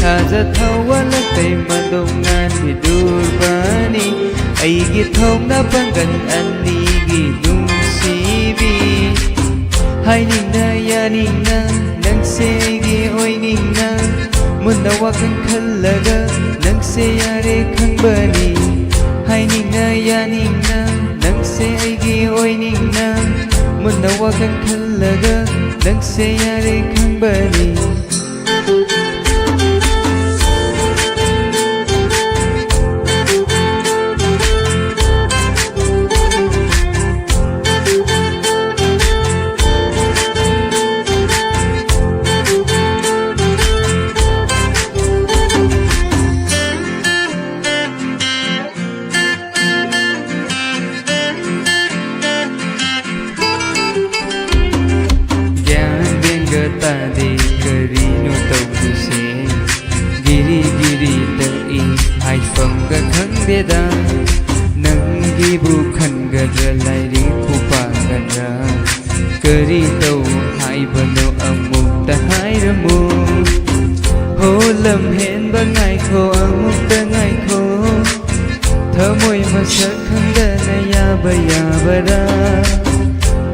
ꯊꯥꯖ ꯊꯧꯋꯥꯜꯂꯛꯇꯩ ꯃꯗꯣꯡꯉꯥꯟ ꯕꯤꯗꯨꯔꯕꯅꯤ ꯑꯩꯒꯤ ꯊꯧꯅ ꯄꯥꯡꯒꯜ ꯑꯅꯤꯒꯤ ꯅꯨꯡꯁꯤꯕꯤ ꯍꯥꯏꯅꯤꯡꯅ ꯌꯥꯅꯤꯡꯅ ꯅꯪꯁꯦ ꯑꯩꯒꯤ ꯑꯣꯏꯅꯤꯡꯅ ꯃꯨꯟꯅ ꯋꯥꯈꯜ ꯈꯜꯂꯒ ꯅꯪꯁꯦ ꯌꯥꯔꯦ ꯈꯪꯕꯅꯤ ꯍꯥꯏꯅꯤꯡꯅ ꯌꯥꯅꯤꯡꯅ ꯅꯪꯁꯦ ꯑꯩꯒꯤ ꯑꯣꯏꯅꯤꯡꯅ ꯃꯨꯟꯅ ꯋꯥꯈꯜ ꯈꯜꯂꯒ ꯅꯪꯁꯦ ꯌꯥꯔꯦ ꯈꯪꯕꯅꯤ तादे करीनो तौबुसे गिरी गिरी तई हाइफंगा खंगदेदा नंगीबु खनगद्रा लाइरि खुपागद्रा करी तौ हाइबनो अमुक्ता हाइरमु हो लम्हेनबा ngaइखो अमुक्ता ngaइखो थमोय मसक खंगदना याबा याबरा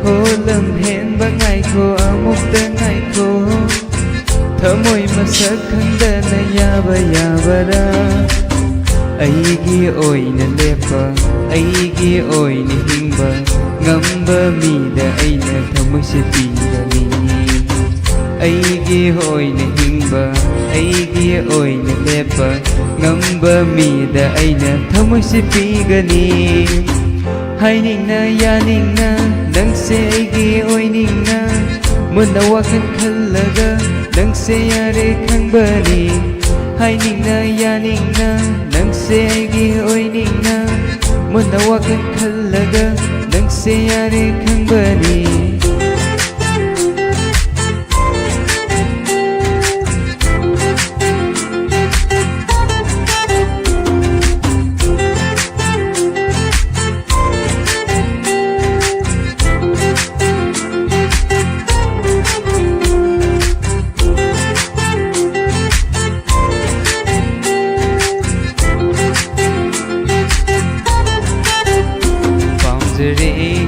हो लम्हेनबा ngaइखो अमुक्ता ngaइखो थमोय मसक खंगदना याबा याबरा अइगी ओइना लेपा अइगी ओइना हिंगबा ngamba मीदा अइना थमोयसे पीगनी अइगी ओइना हिंगबा अइगी ओइना लेपा ngamba मीदा अइना थमोयसे पीगनी हाइनिंगना यानिंगना नंगसे अइगी ओइनिंगना मुन्ना वाखल खल्लगा नंगसे यारे खंगबनी हाइनिंगना यानिंगना नंगसे अइगी ओइनिंगना मुन्ना वाखल खल्लगा नंगसे यारे खंगबनी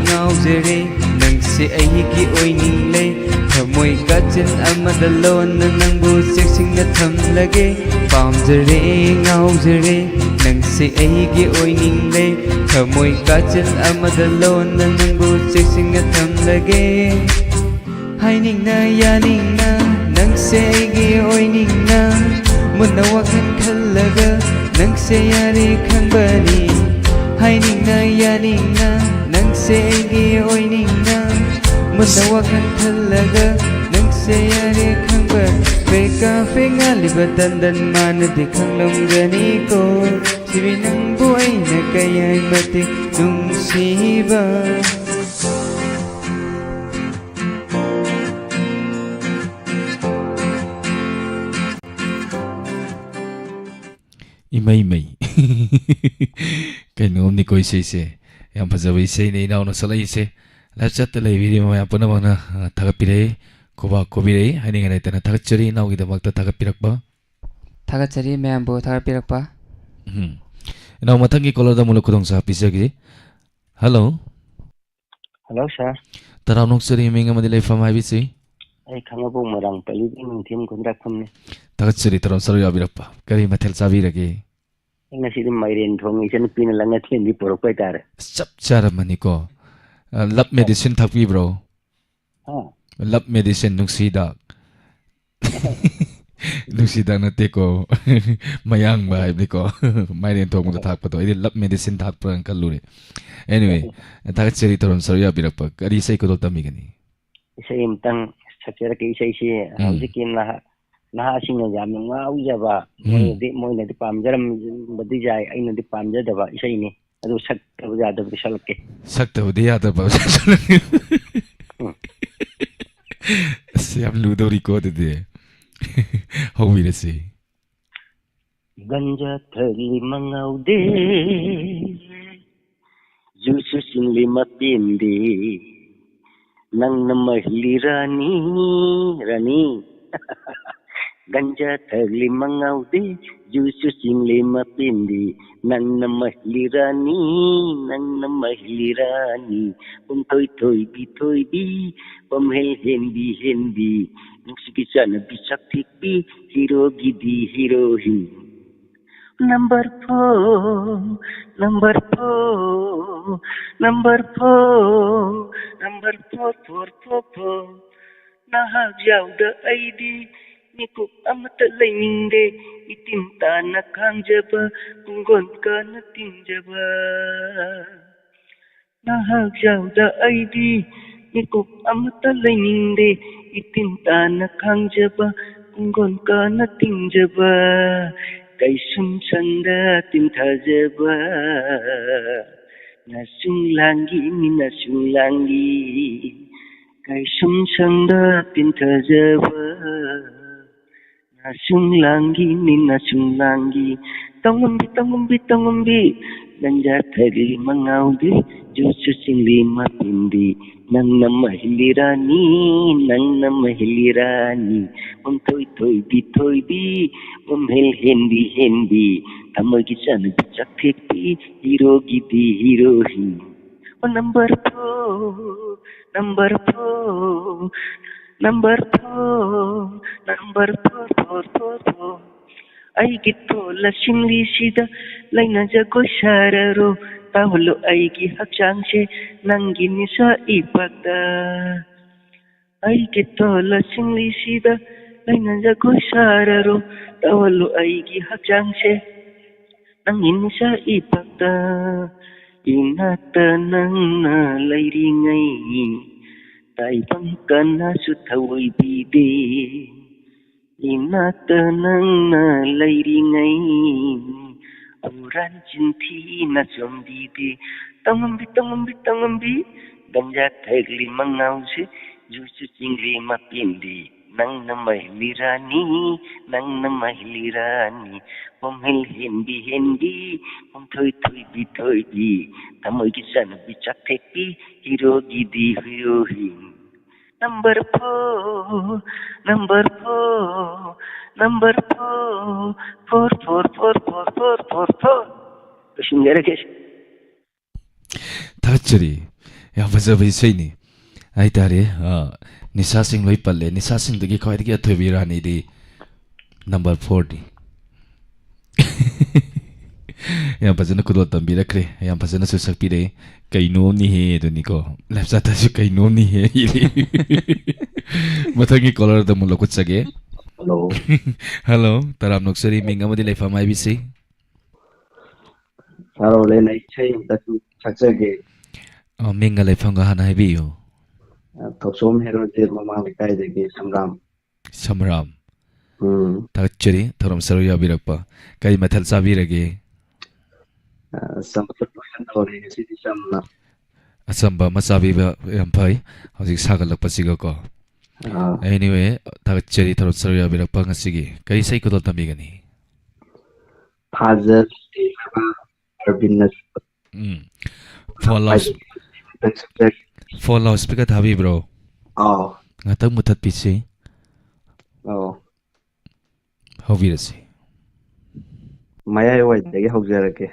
ꯉꯥꯎꯖꯔꯦ ꯅꯪꯁꯦ ꯑꯩꯒꯤ ꯑꯣꯏꯅꯤꯡꯂꯦ ꯊꯃꯣꯏ ꯀꯥꯆꯤꯟ ꯑꯃꯗ ꯂꯣꯟꯅ ꯅꯪꯕꯨ ꯆꯦꯛꯁꯤꯟꯅ ꯊꯝꯂꯒꯦ ꯄꯥꯝꯖꯔꯦ ꯉꯥꯎꯖꯔꯦ ꯅꯪꯁꯦ ꯑꯩꯒꯤ ꯑꯣꯏꯅꯤꯡꯂꯦ ꯊꯃꯣꯏ ꯀꯥꯆꯤꯟ ꯑꯃꯗ ꯂꯣꯟꯅ ꯅꯪꯕꯨ ꯆꯦꯛꯁꯤꯟꯅ ꯊꯝꯂꯒꯦ ꯍꯥꯏꯅꯤꯡꯅ ꯌꯥꯅꯤꯡꯅ ꯅꯪꯁꯦ ꯑꯩꯒꯤ ꯑꯣꯏꯅꯤꯡꯅ ꯃꯨꯟꯅ ꯋꯥꯈꯜ ꯈꯜꯂꯒ ꯅꯪꯁꯦ ꯌꯥꯔꯦ ꯈꯪꯕꯅꯤ हाइनिंगना यानिंगना नंगसे अइगी ओइनिंगना मुन्ना वाखल खल्लगा नंगसे यारे खंगबा फेका फेंगालिबा तंदन मानदि खंगलमगनिको सिबि नंगबु अइना कयाय मतिक नुंगसिबा इमई मई कहीं निको इसे याम फजब इसे नहीं ना उन सला इसे लचत ले वीरी मया पुनः मना थगपिरे कोबा कोबिरे हाइनिंग ने तना थगचरी नाउ की दमक थगपिरकबा थगचरी मैम बो थगपिरकबा नाउ मथंग की कॉलर द मुलक खुदोंग सा पिसगी हेलो हेलो सर तराव नोक्सरी मिंग मदिले फम हाइबिसी आई खंगबो मरंग पली निंथिम खुंद्राखमने थगचरी तराव सरो याबिरकबा करी मथेल साबिरगे ngasi mairen thong ichen pin langa thin di porok pai tare chap chara mani ko lab medicine thakpi bro ha lab medicine nungsida nungsida na te ko mayang ba ibni ko mairen thong mo thak pato idi lab medicine thak pran kalure anyway thak cheri toron sarya birakpa kari sai ko tami gani isai imtang sakera ke isai si haujikin na singa jam nga ujaba moina di pamjaram badi jai aina di pamjadaba isai ni adu sakta bujada bisalke sakta budi yada ba ꯌꯥꯝ ꯂꯨꯗꯧꯔꯤꯀꯣ ꯑꯗꯨꯗꯤ ꯍꯧꯕꯤꯔꯁꯤ Ganja thali mangaude Jusu singli mapindi Nang namahli rani Rani Ganja thali mangaude Jusu singli mapindi Nang namahli rani Nang namahli rani Thoi thoi bi Pam hendi hendi Nuksiki sana bisak tikbi Hero gidi heroin Number 4 Number 4 Number 4 Number 4 Nahag yauda aidi Nikuk amata laininde Itinta na kangjaba Kunggon ka na tingjaba Nahag yauda aidi Nikuk amata laininde Itinta na kangjaba Kunggon ka na tingjaba Kay sumsanda tinthaजबा nasunglangi ni nasunglangi kay sumsanda tinthaजबा nasunglangi ni nasunglangi tangumbi ganja thari mangaudi jusu singli mapindi nang namahili rani mom thoi bi mom hendi tamagi san bichak thekpi hero gidi heroin number 4 Aigi tola singli sida laina jago shararo taholo aigi hakchang se nangi nisa ipata Aigi tola singli sida laina jago shararo taholo aigi hakchang se nangi nisa ipata inata nang na lairingai tai bangkana su thawai bide Inata nang na lairingai Uran cinti na somdide Tangumbi Ganja thagli mangausi Jusu singli mapindi Nang namahli rani Mom hendi Mom thoi bi Tamoy kisan bichak thekpi Hero gidi heroin Number 4 Kashinggara kes ꯊꯥꯒꯠꯆꯔꯤ ꯌꯥꯝ ꯐꯖꯕ ꯏꯁꯩꯅꯤ ꯍꯥꯏꯇꯥꯔꯦ ꯅꯤꯁꯥꯁꯤꯡ ꯂꯣꯏ ꯄꯜꯂꯦ ꯅꯤꯁꯥꯁꯤꯡꯗꯒꯤ ꯈ꯭ꯋꯥꯏꯗꯒꯤ ꯑꯊꯣꯏꯕ ꯔꯥꯅꯤꯗꯤ number 4ꯗꯤ ꯌꯥꯝ ꯐꯖꯅ ꯈꯨꯗꯣꯜ ꯇꯝꯕꯤꯔꯛꯈ꯭ꯔꯦ ꯌꯥꯝ ꯐꯖꯅꯁꯨ ꯁꯛꯄꯤꯔꯛꯏ ꯀꯩꯅꯣꯝꯅꯤꯍꯦ ꯑꯗꯨꯅꯤꯀꯣ ꯂꯦꯞꯆꯥꯇꯁꯨ ꯀꯩꯅꯣꯝꯅꯤꯍꯦ ꯃꯊꯪꯒꯤ ꯀꯣꯂꯔꯗ ꯑꯃꯨꯛ ꯂꯧꯈꯠꯆꯒꯦ ꯍꯜꯂꯣ ꯇꯔꯥꯝ ꯅꯣꯛꯆꯔꯤ ꯃꯤꯡ ꯑꯃꯗꯤ ꯂꯩꯐꯝ ꯍꯥꯏꯕꯤꯁꯤ ꯁꯥꯔꯣꯂꯦꯟ ꯏꯁꯩ ꯑꯃꯇꯁꯨ ꯁꯛꯆꯒꯦ ꯃꯤꯡꯒ ꯂꯩꯐꯝꯒ ꯍꯥꯟꯅ ꯍꯥꯏꯕꯤꯌꯨ ꯊꯣꯛꯁꯣꯝ ꯍꯦꯔꯣꯗꯦꯠ ꯃꯃꯥꯡ ꯂꯩꯀꯥꯏꯗꯒꯤ ꯁꯝꯔꯥꯝ ꯊꯥꯒꯠꯆꯔꯤ ꯊꯧꯔꯝ ꯁꯔꯨꯛ ꯌꯥꯕꯤꯔꯛꯄ ꯀꯔꯤ ꯃꯊꯦꯜ ꯆꯥꯕꯤꯔꯒꯦ ꯑꯆꯝꯕ ꯑꯃ ꯆꯥꯕꯤꯕ ꯌꯥꯝ ꯐꯩ ꯍꯧꯖꯤꯛ ꯁꯥꯒꯠꯂꯛꯄꯁꯤꯒꯀꯣ ꯑꯦꯅꯤꯋꯦ ꯊꯥꯒꯠꯆꯔꯤ ꯊꯧꯔꯝ ꯁꯔꯨꯛ ꯌꯥꯕꯤꯔꯛꯄ ꯉꯁꯤꯒꯤ ꯀꯔꯤ ꯏꯁꯩ ꯈꯨꯗꯣꯜ ꯇꯝꯕꯤꯒꯅꯤ ꯐꯣꯟ ꯂꯥꯎꯠ ꯁ꯭ꯄꯤꯀꯔ ꯊꯥꯕꯤꯕ꯭ꯔꯣ ꯉꯥꯛꯇꯪ ꯃꯨꯊꯠꯄꯤꯁꯤ ꯍꯧꯕꯤꯔꯁꯤ ꯃꯌꯥꯏꯋꯥꯏꯗꯒꯤ ꯍꯧꯖꯔꯒꯦ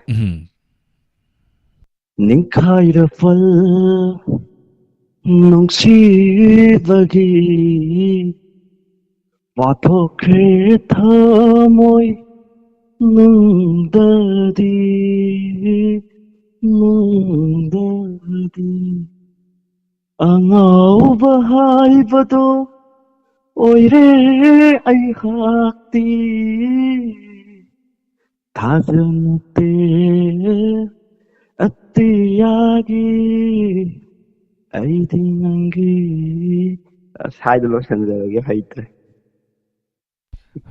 ꯅꯤꯡꯈꯥꯏꯔꯐꯜ ꯅꯨꯡꯁꯤꯕꯒꯤ ꯄꯥꯊꯣꯛꯈ꯭ꯔꯦ ꯊꯃꯣꯏ ꯅꯨꯡꯗꯗꯤ ꯑꯉꯥꯎꯕ ꯍꯥꯏꯕꯗꯣ ꯑꯣꯏꯔꯦ ꯑꯩꯍꯥꯛꯇꯤ ꯊꯥꯖꯅꯠꯇꯦ ꯑꯇꯤꯌꯥꯒꯤ ꯑꯩꯗꯤ ꯅꯪꯒꯤ ꯍꯥꯏꯗ ꯂꯣꯏꯁꯟꯖꯔꯒꯦ ꯍꯩꯇ꯭ꯔꯦ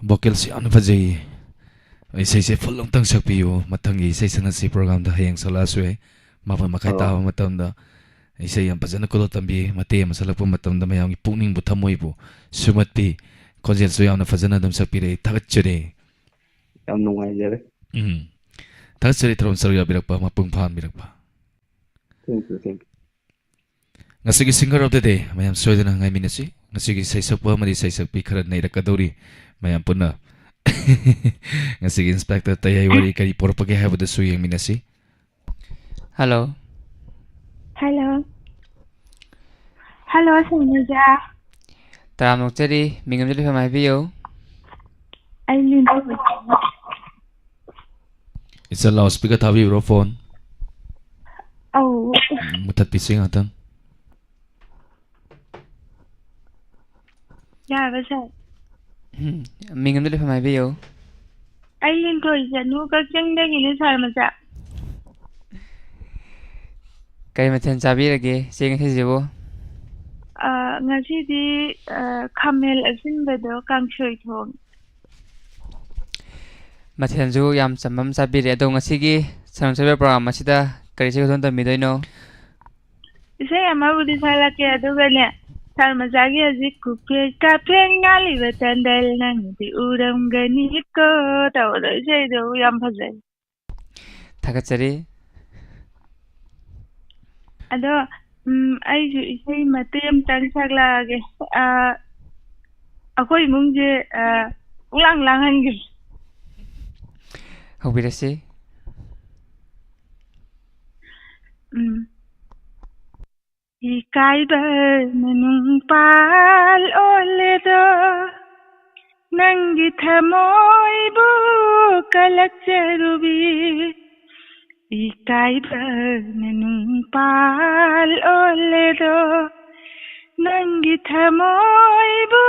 ꯚꯣꯀꯦꯜꯁꯤ ꯌꯥꯝꯅ ꯐꯖꯩ ꯏꯁꯩꯁꯦ ꯐꯨꯜ ꯑꯃꯇꯪ ꯁꯛꯄꯤꯌꯨ ꯃꯊꯪꯒꯤ ꯏꯁꯩ ꯁꯛꯅꯁꯤ ꯄ꯭ꯔꯣꯒ꯭ꯔꯥꯝꯗ ꯍꯌꯦꯡ ꯁꯛꯂꯛꯑꯁꯨ ꯌꯥꯏ 7:30 ꯇꯥꯕ ꯃꯇꯝꯗ isay yam fazana kulo tambi mate masalakpa matamda mayamgi pukningbu thamoibu sumatpi khonjel su yamna fazana dum sakpire thagachare yam nungaijare thagachare throm sarya birakpa mapung pham birakpa thank you ngasigi singer of the day mayam soidana ngai minasi ngasigi saisakpa mari saisakpi khara nairakadori mayam punna ngasigi inspector tayai wari kari porpage habada su yeng minasi hello hello hello Sanuja taram nokchari mingam jeli famai biyo ai lin it's a loudspeaker thabi bro phone oh mutat pising atang ya basa mingam jeli famai biyo ai lin ko janu ka chengdagi ni Sarmaja kay mathen chabirage seng hisibo ngasidi khamel asinbado kangsoi thong mathen ju yam chamam chabire ado ngasigi samsabe program asida kari se thon tamidoino isai amabudi salake adugane Sarmajagi aji kupe kape ngali batandal nangdi uram gani ko tawda isai do yam phajai thagachari ado aiju isai matem tang saklage akoi mungje ulang langan gi hobirasi ikaiba nanung pal oledo nangi thamoy bu kalakcharubi ikaiba nanung pal oledo nangi thamoy bu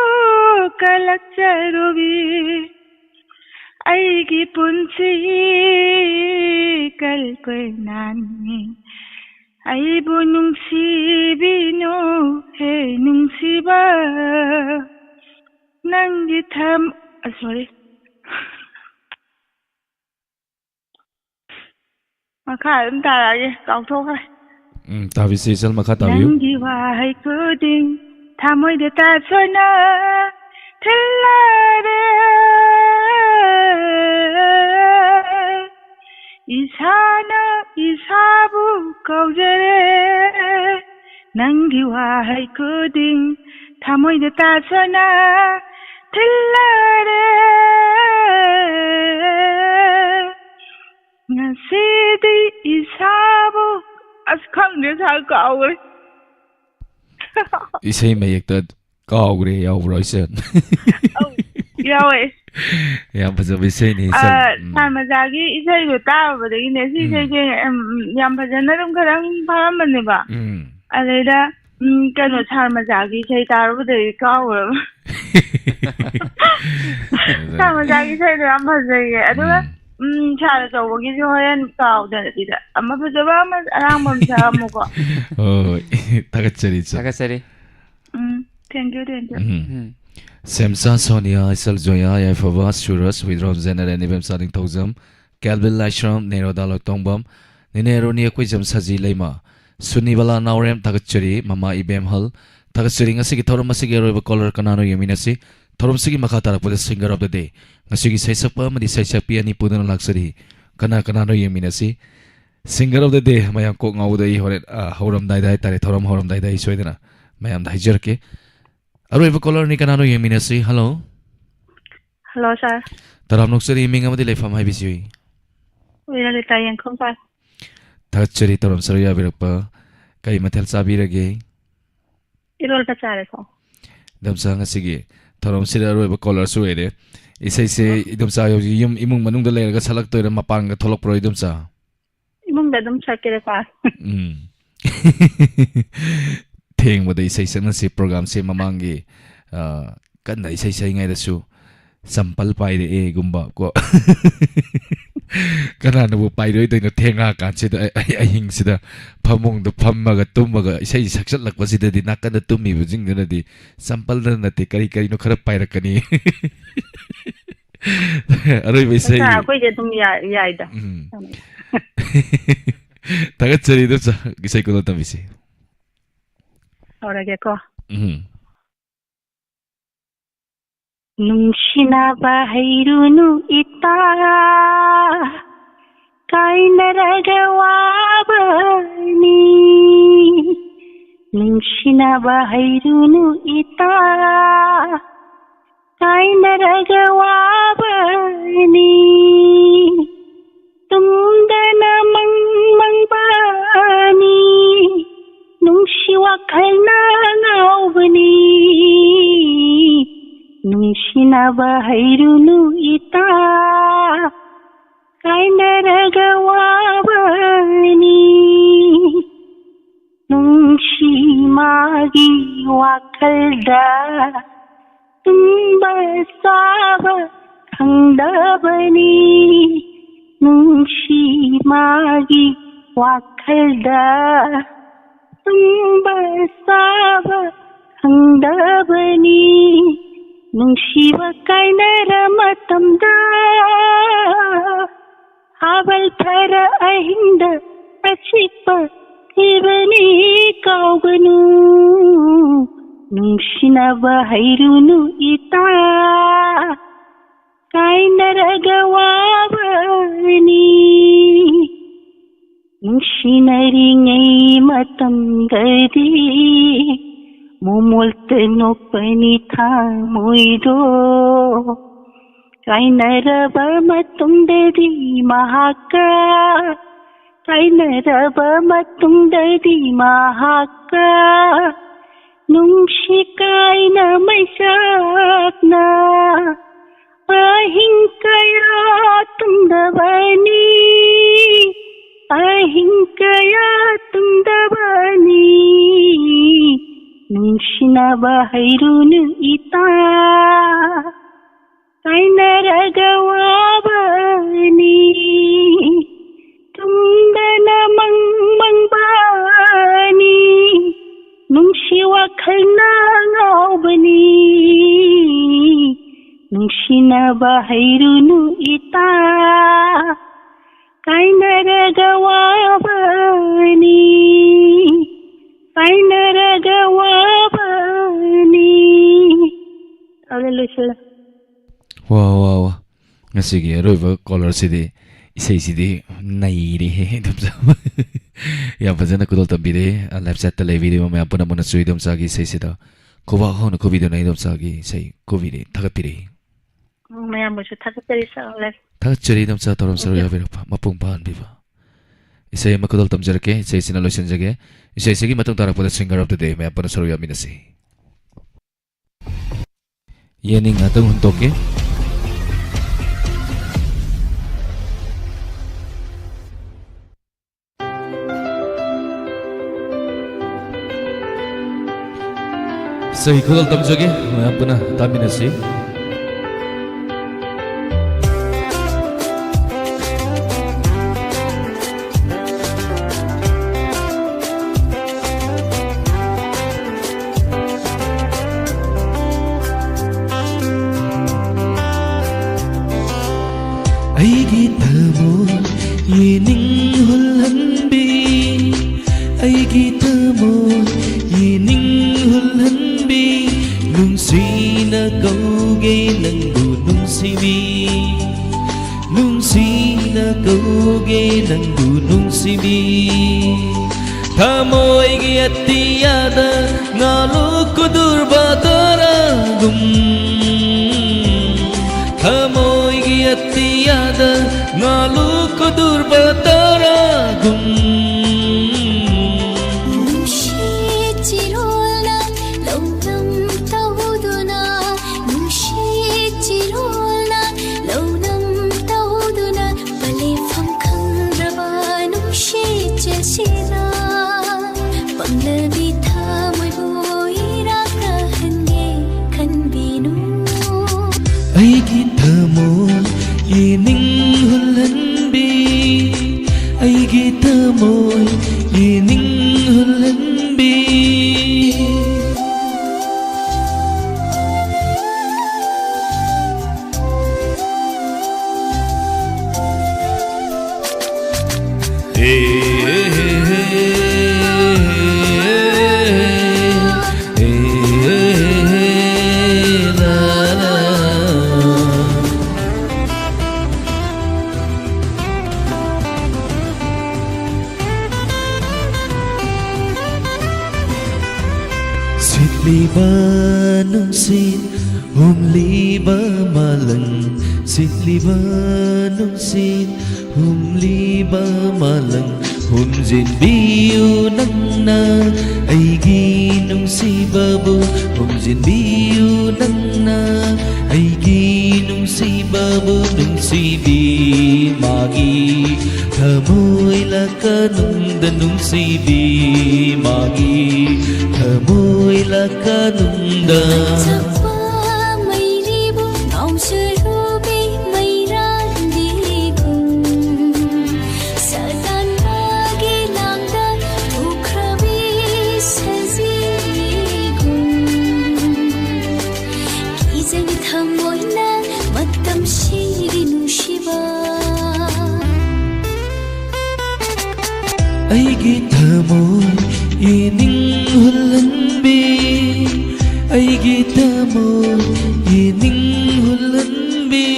kalakcharubi aigi punchi kalkoy nani aibu nungsibino he nungsiba nangi tham sorry makha tarage kauthokhre tabi se sal makha tabi nangi wahai kuding thamoy de ta sona thillare isana isabu kaujare nangi wahai kuding thamoy de ta sona thillare ngasidi isabu askhangde sa kaure isai mayekta kaugre yaubro ise yawe yam fazaba isai ni Sarmajagi isai do tabadagi ne si isai je yam fazana dum kharang pharamane ba alaida kano Sarmajagi isai tarubadagi kaura Sarmajagi isai do yam fazai aduga chara tawagi jo hoyan kaudadida amma fazaba ama arangam sa amuko oh thagachari thank you Samsa Sonia Isal Joya Yafava Suras with Romzana and Ibem Sading Tozam Calvin Lashram Nero Dalok Tongbam Ninero Niaquizam Sazi Lema Sunibala Naurem Tagachuri Mama Ibem Hall Tagachuri Nasiki Toromasigi color Kanano Yaminasi Toromsigi Makatara for the singer of the day Nasigi Saisapa Madi Saisapi and Ipudan Luxury Kana Kanano Yaminasi singer of the day Mayam Kok Ngauda Horam Dai Tare Toram Horam Dai Soidana Mayam Dajerke Aroiba caller ni kanano yeminasi hello hello sir taram noksari iming amadi leifam hai bisui wira le tayen khom sir thachari taram sarya birakpa kai mathel sabirage irol ta chare ko damsa ngasigi taram sira aroiba caller su ere isai se damsa yum imung manung da lerga salak toira mapang ga tholok pro damsa imung da dum sakere pa theng mo dai sai sang se program se mamangi kan dai sai ngai da su sampal pai de e gumba ko kana no pai roi dai no thenga kan se da ahing se da phamung do phammaga tummaga sai saksat lakwa se da di nakkan da tummi bu jing da di sampal da na te kari kari no khara pai rakani aroi bai sai ko je tum ya da tagat chari da sai ko ta bisi ꯍꯧꯔꯒꯦꯀꯣ ನುಂಶಿನವ ಹೈರುನು ಇತ್ತ ಕಾಯ್ನರಗವಾಬನಿ ನುಂಶಿನವ ಹೈರುನು ಇತ್ತ ಕಾಯ್ನರಗವಾಬನಿ ತುಂದನ ಮಂಗ್ಮಂಗ್ಬಾನಿ ನುಂಶಿವ ಖಲ್ನಾಂಗಾವನಿ ನುಂಶಿನವ ಹೈರುನು ಇತ ಕಾಯ್ನರಗವಾಬನಿ ನುಂಶಿ ಮಾಗಿ ವಾಕಲ್ದ ತುಂಬ ಸಾವ ಖಂಡಬನಿ ನುಂಶಿ ಮಾಗಿ ವಾಕಲ್ದ ತುಂಬ ಸಾವ ಖಂಡಬನಿ ನುಂಶಿವ ಕೈನರ ಮತಂದ ಹಾವಲ್ ಫರ ಅಹಿಂದ ಅಚಿಪ್ಪ ತಿವನಿ ಕಾವನು ನುಂಶಿನವ ಹೈರುನು ಇತ ಕಾಯ್ನರಗವಾಬನಿ ನುಂಶಿನರಿङೈ ಮತಂಗದಿ ಮುಮುಲ್ತ ನೊಪ್ಪನಿ ಥಾಮೊಯ್ದೋ ಕಾಯ್ನರವ ಮತ್ತುಂಡದಿ ಮಹಾಕ ಕಾಯ್ನರವ ಮತ್ತುಂಡದಿ ಮಹಾಕ ನುಂಶಿ ಕಾಯ್ನ ಮೈಸಾಕ್ನ ಅಹಿಂಕಯ ತುಂಡವನಿ ಅಹಿಂಕಯ ತುಂಡವನಿ ನುಂಶಿನವ ಹೈರುನು ಇತ ಕಾಯ್ನರಗವಾಬನಿ ತುಂದನ ಮಂಗ್ಮಂಗ್ಬಾನಿ ನುಂಶಿವ ಖಲ್ನಾಂಗಾವನಿ ನುಂಶಿನವ ಹೈರುನು ಇತ ಕಾಯ್ನರಗವಾಬನಿ ಕಾಯ್ನರಗವಾಬನಿ Hallelujah. Wow. Ngasigi aroiba caller sidi isai sidi nairi he dumsa. Ya fazana kudol tambire live chat tale video me apuna muna sui dumsa gi isai sida. Koba hon ko video nai dumsa gi isai ko video thagapire. Mayam musu thagapire sa ole. Thagachari dumsa toram saru ya bira mapung ban biba. Isai makudol tamjarake isai sina lotion jage isai sigi matang tara pada singer of the day me apuna saru ya minasi. Yening atang huntoke Sahih kudal tamjage मैं पुनः तामिनसी ꯑꯩꯒꯤ ꯊꯃꯣꯏ ꯌꯦꯅꯤꯡ ꯍꯨꯜꯍꯟꯕꯤ ꯑꯩꯒꯤ ꯊꯃꯣꯏ ꯌꯦꯅꯤꯡ ꯍꯨꯜꯍꯟꯕꯤ ꯅꯨꯡꯁꯤꯅ ꯀꯧꯒꯦ ꯅꯪꯕꯨ ꯅꯨꯡꯁꯤꯕꯤ ꯅꯨꯡꯁꯤꯅ ꯀꯧꯒꯦ ꯅꯪꯕꯨ ꯅꯨꯡꯁꯤꯕꯤ ꯊꯃꯣꯏꯒꯤ ꯑꯇꯤꯌꯥꯗ ꯉꯥꯂꯨ ꯀꯨꯗꯨꯔꯕ ꯇꯔꯥꯒꯨꯝ ಥಮೋಯ್ಗಿ ಅತ್ತಿಯಾದ ನಾಲು ಕುದುರ್ಬ ತಾರಾಗುಂ ꯑꯩꯒꯤ ꯊꯃꯣꯏ ꯌꯦꯅꯤꯡ ꯍꯨꯜꯍꯟꯕꯤ ꯑꯩꯒꯤ ꯊꯃꯣꯏ ꯌꯦꯅꯤꯡ ꯍꯨꯜꯍꯟꯕꯤ Sitliba nungsit humliba malang Sitliba nungsit humliba malang Humjin biyu nang na aigi nungsibabu Humjin biyu nang na aigi nungsibabu Nungsibi magi Thamoy lakanungdan nungsibi magi Thamoy lakanungdan Aigi thamoy ining hulanbi Aigi thamoy ining hulanbi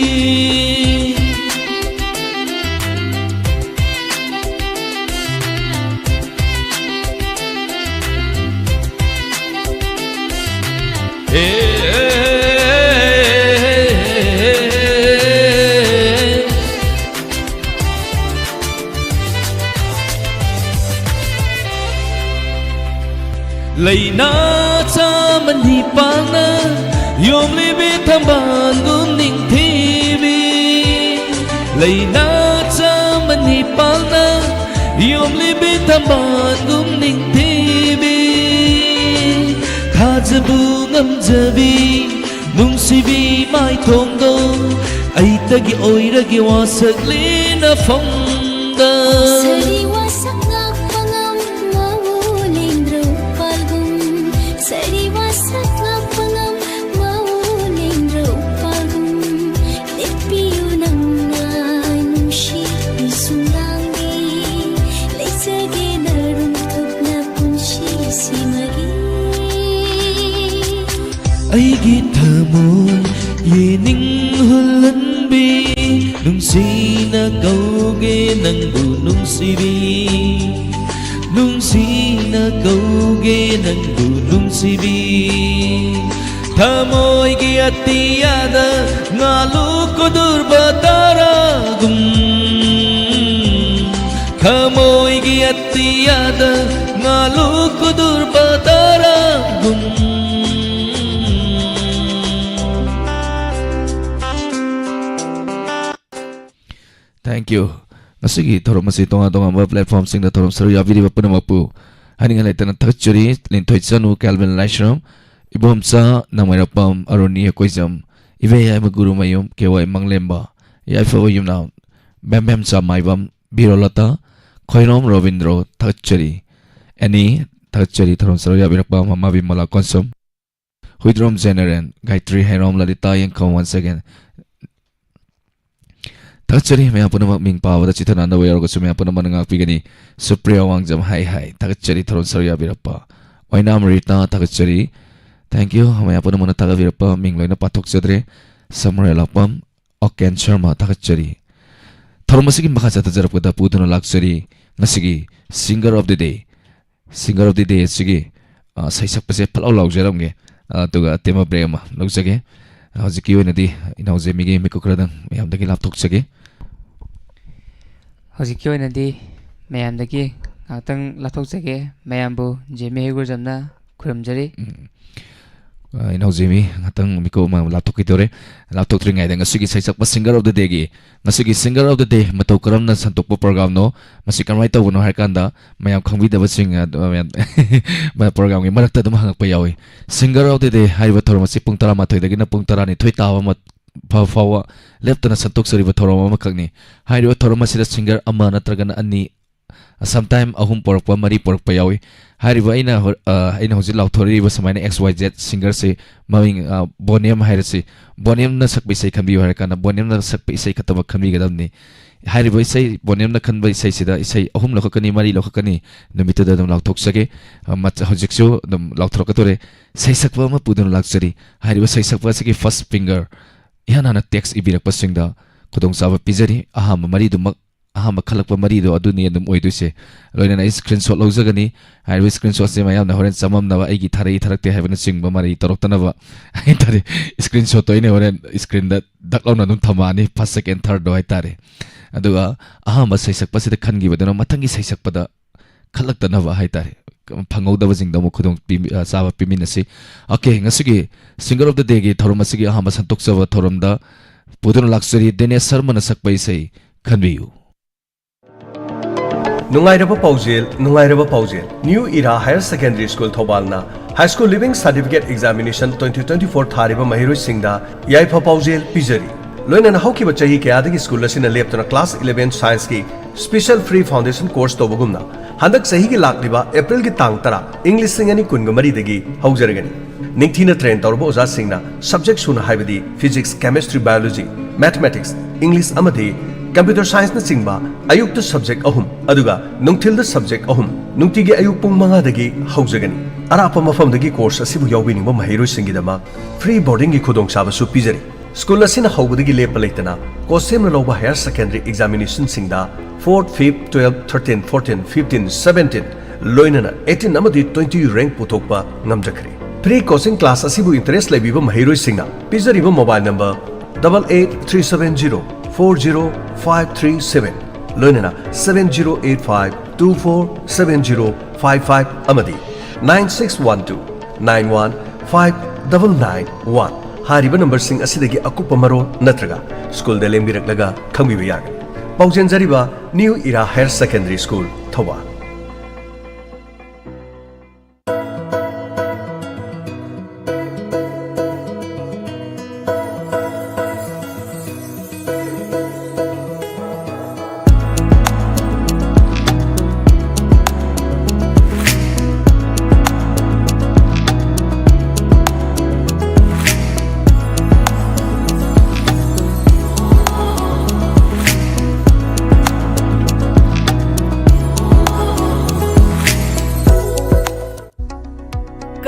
Leina cha mani pana yom libi thamban gum ning thibi Leina cha mani pana yom libi thamban gum ning thibi Khajabu ngamjabi nungsibi mai thongdo ai tagi oiragi wasakli na phongda Aigi thamoy yining hulanbi Nungsina kauge nangbu nungsibi Nungsina kauge nangbu nungsibi Thamoy gi atiyada ngalu kudur bataragum Thamoy gi atiyada ngalu kudur bataragum Thank you. Ngasigi thorom masi tonga ba platform sing da thorom saru ya video pa namapu. Haning alai tan thachuri lintoi chanu Calvin Lashram ibom sa namarapam aroni koizam ive ya guru mayum kewai manglemba ya fa yum now bam bam sa maibam birolata khoinom Robindro thachuri ani thachuri thorom saru ya birapam mama bimala konsum huidrom generan Gayatri Hairom Lalita yang come once again Thachari me apuna ming pawa da chitana na wayar ko sume apuna mananga pigani Supriya Wangjam hai thachari thoron sarya birappa Wainam Rita thachari thank you me apuna mana taga birappa ming loina pathok chadre Samuel Apam Oken Sharma thachari thoron masigi makha chata jarap da puduna luxury ngasigi singer of the day sigi saisak pase phalau law jaramge tuga tema brema laujage hojiki oinadi inauze migi mikukradang yamdagi laptok chage Hojiki oinadi mayamdagi ngakhtang lapthokjage mayambu jemi hegurjamna khuramjari inauze mi ngakhtang miko ma laptok kitore laptok tringai da ngasigi saisak pa singer of the day gi ngasigi singer of the day matau karamna santokpa program no masi kamai tawno harkanda mayam khangbi da basing ma program gi marakta dum hangak pa yawi singer of the day haiba thorma si pung tara ma thoi dagi na pung tara ni thoi tawa ma fawa leptana santok sari ba thorma ma khakni haiba thorma sira singer ama natragana ani sometime ahum porpa mari porpa yawi hariba ina hojil lauthori ba samaina XYZ singer se mawing boniam hairasi boniam na sakbi sai khambi harkana boniam na sakbi sai khataba khambi gadamni hariba sai boniam na khanba sai sida sai ahum lokhakani mari lokhakani numita da dum lauthok sage mat hojiksu dum lauthokatore sai sakba ma pudun laksari hariba sai sakba sage first finger ihana na text ibirak pasingda khudong saba pizari aham mari dum ahamba khalakpa mari do aduni adum oiduise loina screenshot lawjagani hai screenshot se mayam na horen samam na ai gi thari tharakte haibana singba mari toroktana ba ai tare screenshot to ine horen screen da daklawna dum thamani first second third do hai tare aduga ahamba saisak pasida khangi badana matangi saisak pada khalakta ba hai tare phangauda jing da mo khudong saba pimin ase okay ngasigi singer of the day gi thorom asigi ahamba santok saba thorom da pudun luxury Dinesh Sharma na sakpai sei khanbiyu Nungairaba Paujel New Era Higher Secondary School Thobalna High School Living Certificate Examination 2024 thariba mahiroi singda Yaifa Paujel Pijari loina na hauki bachahi ke adagi school asina leptona class 11 science ki special free foundation course tobugumna handak sahi gi lakliba April gi tang tara English singani kungamari dagi haujaragani ningthina train tawrbo oja singna subject suna haibadi physics chemistry biology mathematics English amadi computer science na singba ayukta subject ahum aduga nungthilda subject ahum nungtigi ayuk pung manga dagi haujagani arapa mafam dagi course asibu yawbini ba mahiroi singi dama free boarding gi khudong saba su pijari school asina haubadagi lepa leitana kosem na loba higher secondary examination singda 4th 5th 12th 13th 14th 15th 17th loinana 18 amadi 20 rank puthokpa ngamjakri pre coaching class asibu interest lebiba mahiroi singna pijariba mobile number 8837040537 loinana 7085247055 amadi 9612915991 hariba number sing asidagi akupa maro natraga school de lembiraklaga khangbiba yaga paujen jariba New Era Higher Secondary School Thoba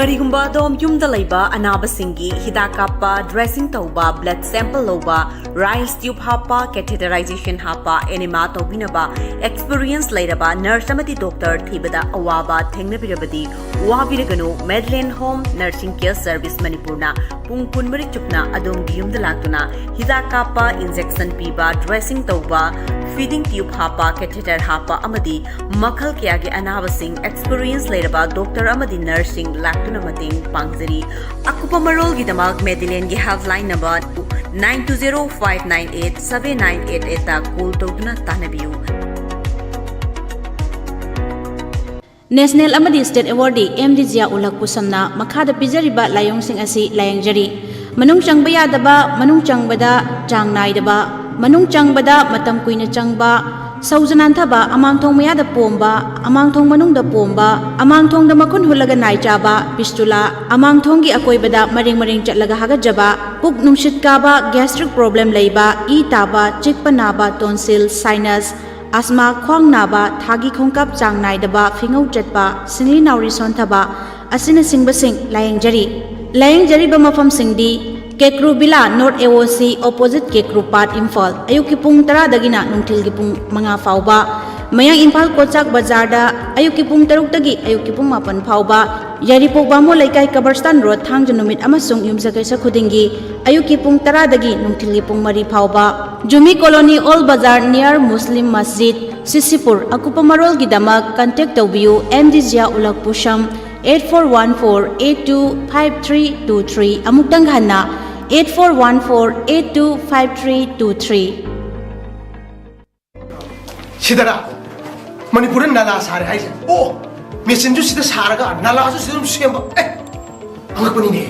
Karigumba dom yumda laiba anabasingi hidakapa dressing tauba blood sample loba rice tube hapa catheterization hapa enema tobinaba experience lairaba nurse amati doctor thibada awaba thengnabirabadi wabiraganu Medland Home Nursing Care Service Manipurna pung kunmari chupna adom yumda latuna hidakapa injection piba dressing tauba feeding tube hapa catheter hapa amadi makhal kya ge anabasing experience lairaba doctor amadi nursing latuna mating pangzari akupa marol gi damak Medland gi helpline number 9205987988 ta call tawduna tanabiu National amadi State Awardee MD Zia Ulak Pusamna makhada pijariba layong sing asi layangjari manung changba yadaba manung changbada chang naidaba manung changbada matam kuina changba saujanan thaba amangthong mayada pomba amangthong manungda pomba amangthong da makun hulaga nai chaba pistula amangthong gi akoibada maring maring chatlaga hagajaba puk nungshit kaba gastric problem leiba e taba chikpa naba tonsil sinus asma khwang naba thagi khongkap chang naidaba fingau chatpa singli nauri sonthaba asina singbasing layangjari ba mafam singdi Kekru Bila North AOC opposite Kekru Part Imphal ayuki pung 10 dagina nungthil gi pung 5 fauba mayang Imphal Kochak Bazar da ayuki pung 6 dagi ayuki pung 9 fauba Yaripok Bamo Laikai Kabarstan Road Thangja numit amasung yumjagai sa khudingi ayuki pung 10 dagi nungthil gi pung 3 fauba Jumi Colony Old Bazar near Muslim Masjid Sisipur akupa marol gi damak contact tawbiu MD Zia Ulak Pusham 8414825323 amukdang hanna 8414825323 Sidara Manipur nala sare haise oh messenger sida saraga nala su sidum semba angakuni ne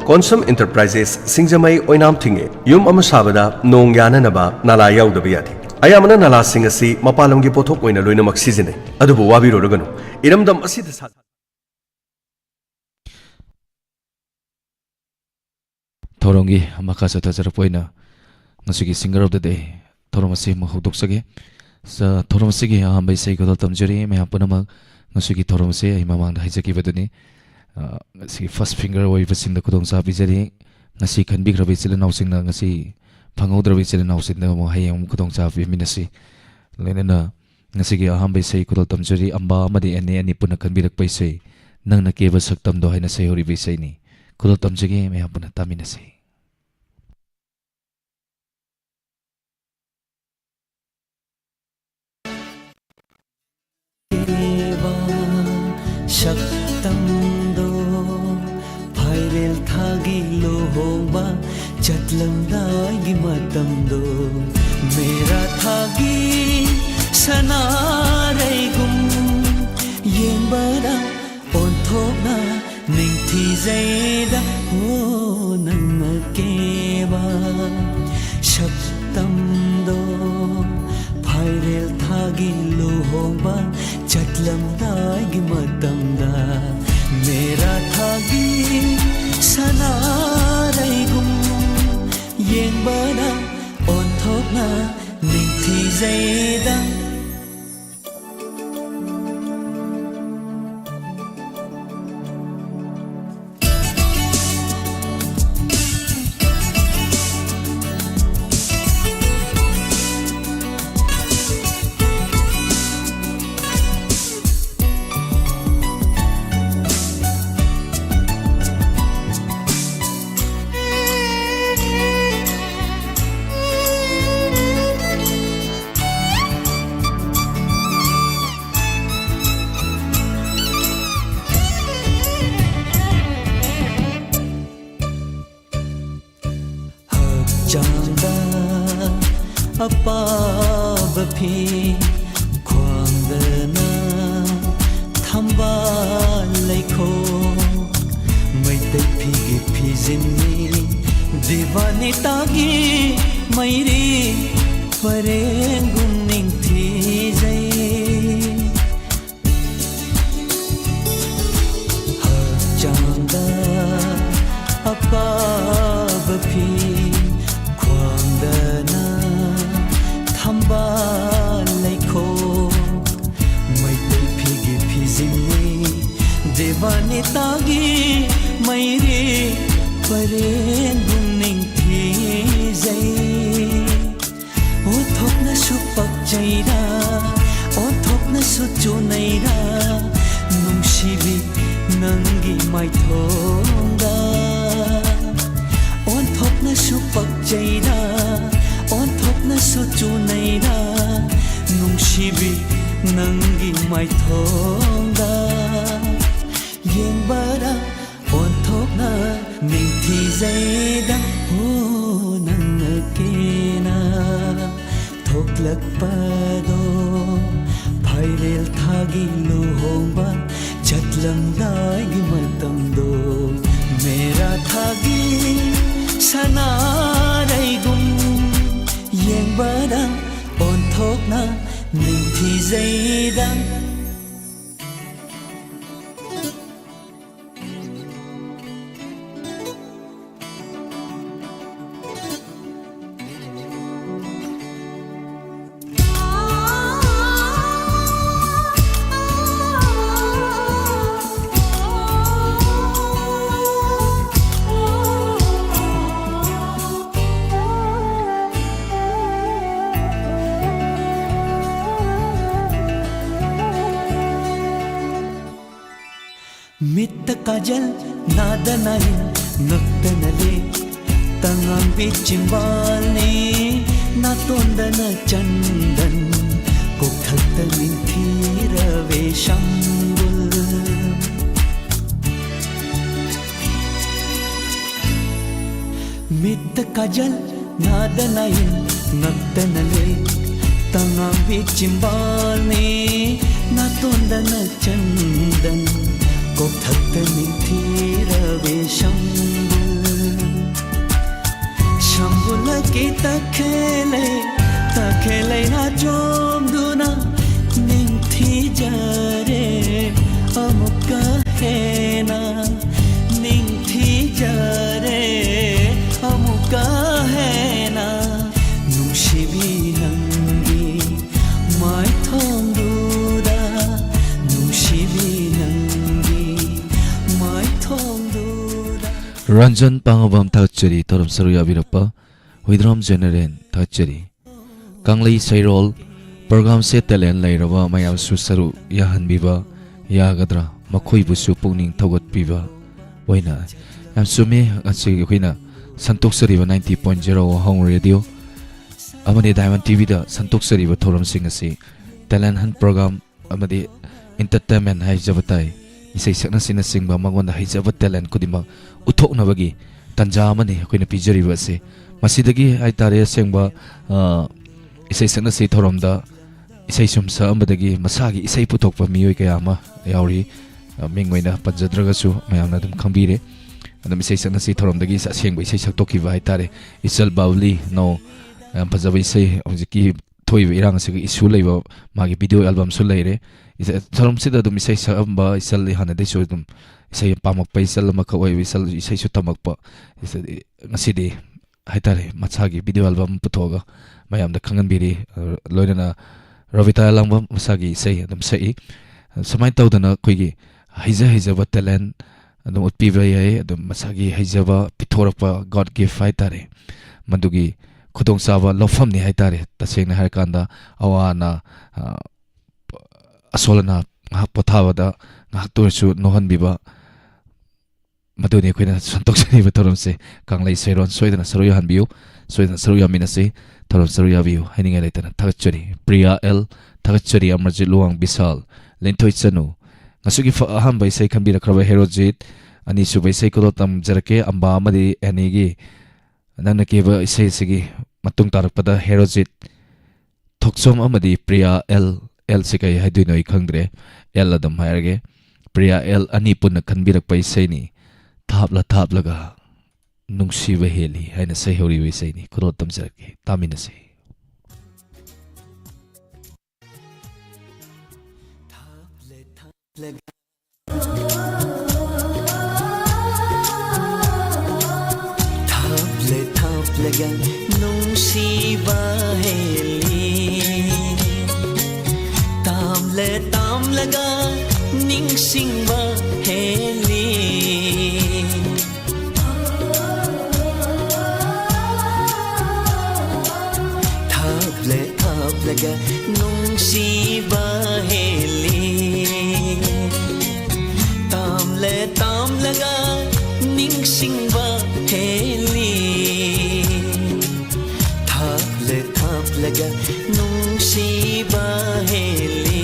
Consum Enterprises Singjamai Oinam Thinge Yum Amasabada Nongyana Naba Nala Yaudabiyati Ayamana Nala Singasi Mapalongi Potok Oina Luinamak Sizine Adubu Wabiro Rogano Iramdam Asid Thorongi makasa tazarapoina nasugi singer of the day thoromasi mahudoksage sa thoromasi ambai sei godal tamjari me apunamak nasugi thoromasi ai mamang haijaki badani si first finger oi basinda kudong sa bijari ngasi khanbi grabe chila nausing na ngasi ꯐꯪꯍꯧꯗ꯭ꯔꯕ ꯏꯆꯤꯜ ꯏꯅꯥꯎꯁꯤꯡꯗ ꯑꯃꯨꯛ ꯍꯌꯦꯡ ꯑꯃꯨꯛ ꯈꯨꯗꯣꯡꯆꯥꯕ ꯄꯤꯃꯤꯟꯅꯁꯤ ꯂꯣꯏꯅꯅ ꯉꯁꯤꯒꯤ ꯑꯍꯥꯟꯕ ꯏꯁꯩ ꯈꯨꯗꯣꯜ ꯇꯝꯖꯔꯤ ꯑꯝꯕꯥ ꯑꯃꯗꯤ ꯑꯅꯤ ꯄꯨꯟꯅ ꯈꯟꯕꯤꯔꯛꯄ ꯏꯁꯩ ꯅꯪꯅ ꯀꯦꯕ ꯁꯛꯇꯝꯗꯣ ꯍꯥꯏꯅ ꯁꯩꯍꯧꯔꯤꯕ ꯏꯁꯩꯅꯤ ꯈꯨꯗꯣꯜ ꯇꯝꯖꯒꯦ ꯃꯌꯥꯝ ꯄꯨꯟꯅ ꯇꯥꯃꯤꯟꯅꯁꯤ ꯁꯛꯇꯝꯗꯣ ꯐꯥꯏꯔꯦꯜ ꯊꯥꯒꯤ ꯂꯨꯍꯣꯡꯕ ꯆꯠꯂꯝꯗꯥꯏꯒꯤ ꯃꯇꯝꯗꯣ ꯃꯦꯔꯥ ꯊꯥꯒꯤ ꯁꯅꯥꯔꯩꯒꯨꯝ ꯌꯦꯡꯕꯗ ꯑꯣꯟꯊꯣꯛꯅ ꯅꯤꯡꯊꯤꯖꯩꯗ ꯅꯪꯅ ꯀꯦꯕ ꯁꯛꯇꯝꯗꯣ ꯐꯥꯏꯔꯦꯜ ꯊꯥꯒꯤ ꯂꯨꯍꯣꯡꯕ ꯆꯠꯂꯝꯗꯥꯏꯒꯤ ꯃꯇꯝꯗ ꯃꯦꯔꯥ ꯊꯥꯒꯤ ꯁꯅꯥꯔꯩꯒꯨꯝ ꯌꯦꯡꯕꯗ ꯑꯣꯟꯊꯣꯛꯅ ꯅꯤꯡꯊꯤꯖꯩꯗ ꯑꯄꯥꯕ ꯐꯤ ꯈ꯭ꯋꯥꯡꯗꯅ ꯊꯝꯕꯥꯜ ꯂꯩꯈꯣꯛ ꯃꯩꯇꯩ ꯐꯤꯒꯤ ꯐꯤꯖꯤꯟꯅꯤ ꯗꯤꯋꯥꯅꯤꯇꯥꯒꯤ ꯃꯩꯔꯤ ꯄꯔꯦꯡꯒꯨꯝ ꯅꯤꯡꯊꯤꯖꯩ ꯍꯛꯆꯥꯡꯗ ꯑꯄꯥꯕ ꯐꯤ ꯈ꯭ꯋꯥꯡꯗꯅ ꯊꯝꯕꯥꯜ ꯂꯩꯈꯣꯛ ꯃꯩꯇꯩ ꯐꯤꯒꯤ ꯐꯤꯖꯤꯟꯅꯤ ꯗꯤꯋꯥꯅꯤꯇꯥꯒꯤ ꯃꯩꯔꯤ ꯄꯔꯦꯡꯒꯨꯝ ꯅꯤꯡꯊꯤꯖꯩ ꯑꯣꯟꯊꯣꯛꯅꯁꯨ ꯄꯛꯆꯩꯔꯥ ꯑꯣꯟꯊꯣꯛꯅꯁꯨ ꯆꯨꯅꯩꯔꯥ ꯅꯨꯡꯁꯤꯕꯤ ꯅꯪꯒꯤ ꯃꯥꯏꯊꯣꯡꯗ ꯑꯣꯟꯊꯣꯛꯅꯁꯨ ꯄꯛꯆꯩꯔꯥ ꯑꯣꯟꯊꯣꯛꯅꯁꯨ ꯆꯨꯅꯩꯔꯥ ꯅꯨꯡꯁꯤꯕꯤ ꯅꯪꯒꯤ ꯃꯥꯏꯊꯣꯡꯗ ꯌꯦꯡꯕꯗ ꯑꯣꯟꯊꯣꯛꯅ ꯅꯤꯡꯊꯤꯖꯩꯗ ꯅꯪꯅ ꯀꯦꯅ ꯊꯣꯛꯂꯛꯄꯗꯣ ꯐꯥꯏꯔꯦꯜ ꯊꯥꯒꯤ ꯂꯨꯍꯣꯡꯕ ꯆꯠꯂꯝꯗꯥꯏꯒꯤ ꯃꯇꯝꯗꯣ ꯃꯦꯔꯥ ꯊꯥꯒꯤ ꯁꯅꯥꯔꯩꯒꯨꯝ ꯌꯦꯡꯕꯗ ꯑꯣꯟꯊꯣꯛꯅ ꯅꯤꯡꯊꯤꯖꯩꯗ मित्त काजल नादनाई नक्तनले तंगांबी चिंबालने नातोंदन चंदन कोखत निंथीरवे शंबुल मित्त काजल नादनाई नक्तनले तंगांबी चिंबालने नातोंदन चंदन कोखत निंथीरवे शंबुल शंबुल की तखेले ना जोमदुना निंथीजरे अमुका हेना निंथीजरे अमुका हेना नुशिबी नंगी माइथोंदुदा नुशिबी Ranjan Pangabam Tachari Toram Saruya Birapa Huidram General Thachari Kanglei Sairol Program se talent lairaba mayam su saru yahan biba yagadra makhoi busu pungning thogot biba waina am sumi asi khoina santok sariba 90.0 home radio amani Diamond TV da santok sariba thoram sing asi talent hunt program amadi entertainment hai jabatai isai sakna sina singba mangonda hai jabat talent kudima uthokna bagi tanja amani khoina pijariba se masidagi ai tare sengba isai sakna se thoramda isai sumsa ambadagi masagi isai puthokpa miyoi kaya ama yauri mingwaina panjadragasu mayamna dum khambire adum isai sakna se thoramdagi sa sengba isai saktoki vai tare isal bawli no pajabai isai hojiki thoi irang se isu leiba magi video album su leire thoram sida dum isai samba isal hana de so dum isai pamak paisal maka oi isal isai su tamakpa ngasidi haitare machagi video album puthoga mayamda khangan biri loina Ravita Langba masagi say dum sai samai tawdana koigi haija talent adum utpiba yai adum masagi haijaba pithorapa god gift haitare madugi khudong saba lofam ni haitare tasengna har kanda awana asolana ngak pothawada ngak tursu nohan biba maduni koina santok sani batoram se kanglai sairon soidana saruya hanbiu soidana saruya minase thorom saruya biu haininga leitana thagachari Priya L thagachari Amarjit Luang Bisal Lentoi Chanu ngasugi fa aham bai sai khambira khraba Herojit ani su bai sai kodotam jarake amba amadi anigi nana keba isai sigi matung tarakpada Herojit thoksom amadi Priya L sikai haidunoi khangdre L adam hairge Priya L ani punna khanbirak pai sai ni thapla nungsiba heli haina sai hori wi sai ni kodotam jarake tamina sai Thaplega nungsiba heli tamlaga ningsingba heli thaplega nungsiba heli tamlaga ningsingba heli thaplega nungsiba heli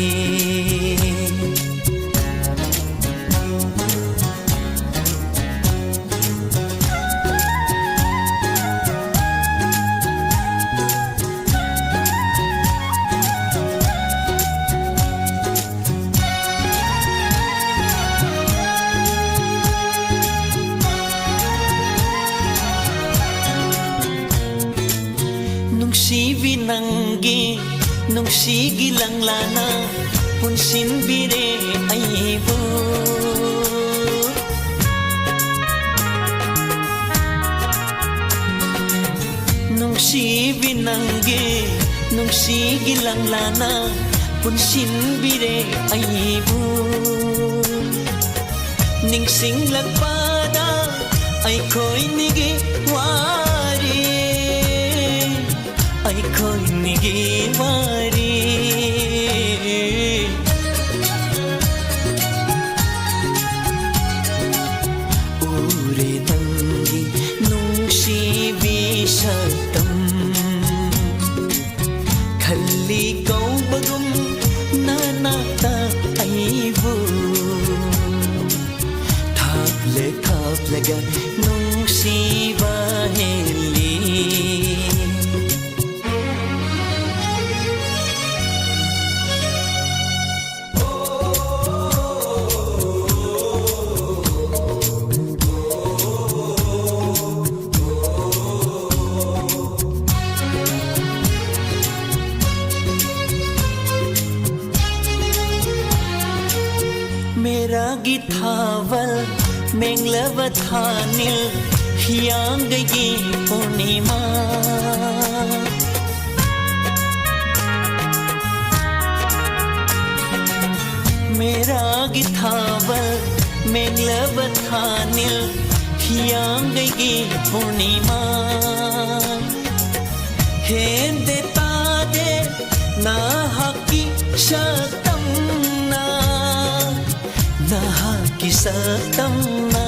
Nungsigi lang lana punsinbire aibu Nungsigi lang lana punsinbire aibu Ningsing lagpada ay ko'y nigi wari ay ko'y nigi wari ure nangi nungsibi satam khalli kau bagum nanata aibu thaplega nungsiba heli Githawal Menglavathanil Hiyangagi Purnima Mera Githawal Menglavathanil Hiyangagi Purnima हेंदे तादे ना हकी शतमना ना हकी शतमना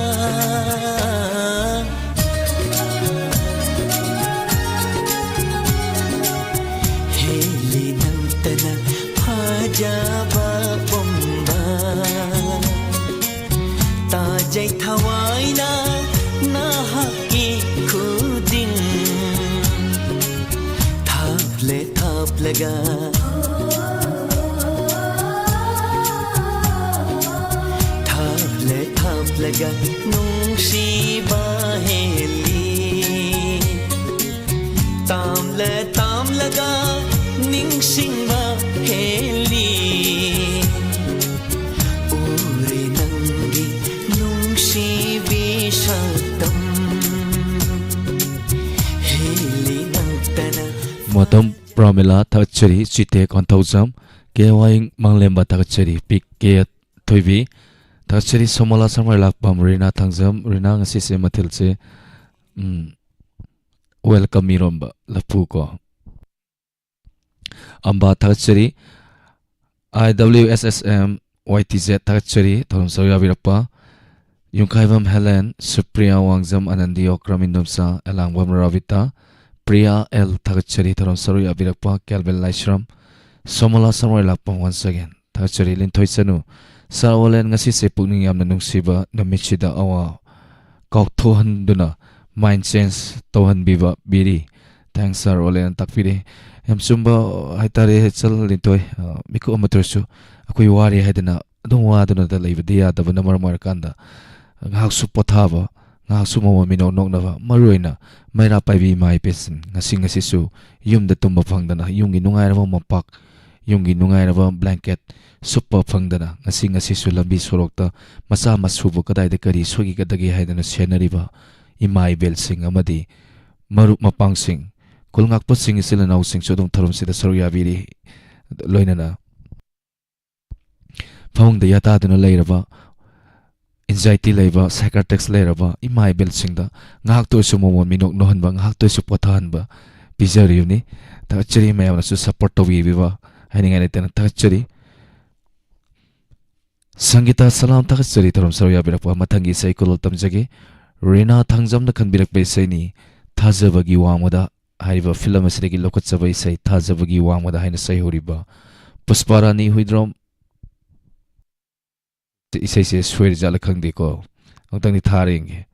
heli नंतना फजाबा bomba ताजै थवाइना ना हकी खुदिन थापले थापलगा थापले थापलगा नुंगसीबा heli तामले तामलगा निंगसिंगबा heli उरे नंगी नुंगसीबी शतम heli नंगतना Motom Pramila Takchari Chite Kontauzam Kewaing Manglemba Takchari Pik Ke Toivi Takchari Somola Samar Lakpam Rina Tangzam Rina Ngasise Matilse Welcome Miromba Lapuko Amba Takchari IWSSM YTZ Takchari Thorum Soya Virapa Yungkaivam Helen Supriya Wangzam Anandi Okramindumsa Elangwam Ravita Priya L Takchari Thorum Soya Virapa Kelbel Laishram Somola Samar Lakpam once again Takchari Lintoisanu Sarolen Ngasise Pugning Yamna Nungsiba Namichida Awa Kauktohan Duna Mind Sense Tohan Biva Biri Thanks Sarolen Takfide Yam Sumba Haitare Hetzel Lintoi Miku Amatursu Akui Wari Hedena Don't Waduna the Livadia the Vanamar Markanda Haksu Potava Ngaksu Momino Nonava Maruina Maira Paivi Mai Pesin Nasing Sisu Yum the Tumba Pangdana Yungi Nungairava Mapak Yungi Nungairava Blanket Super Pangdana Nasing Sisu Lambi Sorokta Masa Masubu Kadai the Kari Sugi Kadagi Haidana Senariva Imai Bel Sing Amadi Marup Mapang Sing Kulngak Put Sing Silan Sing Sodom Tarum Sida Soria Viri Loinana Found the Yata Duna Lairava Anxiety Lava, Psychiatrics Lerava, Imai Bel Singda, Ngak to Sumo Minok Nohanbang, Hak to Supotanba, Pizaruni, Tachari may have to support of Viva, hiding anything Tachari Sangita Salam Tachari Tarum Soria Birapa, Matangi Saikul Tamzagi, Rena Tangzam the Kanbirak Beseni, Tazavagi Wamoda, Hiva Philomasregi Lokotsavai say Tazavagi Wamoda Hina Sayuriba, Pusparani Huidrom. Isai se sweri jala khangde ko angtang ni tharenge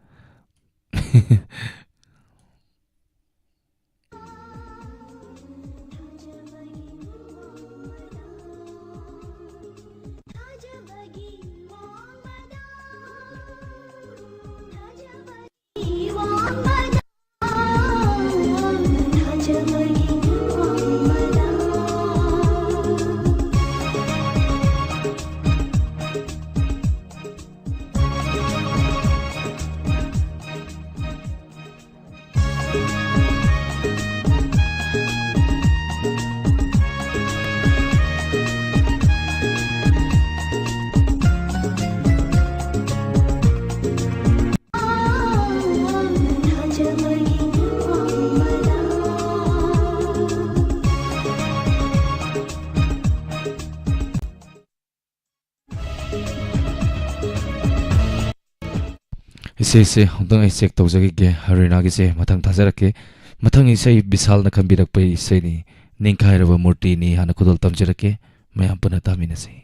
Isay hangtang ay sek tawzagi ke harina gise matang thazarake matang isay bisal na kambirak pa isay ni ningkairava murti ni hana kudol tamjarake mayam panatami na say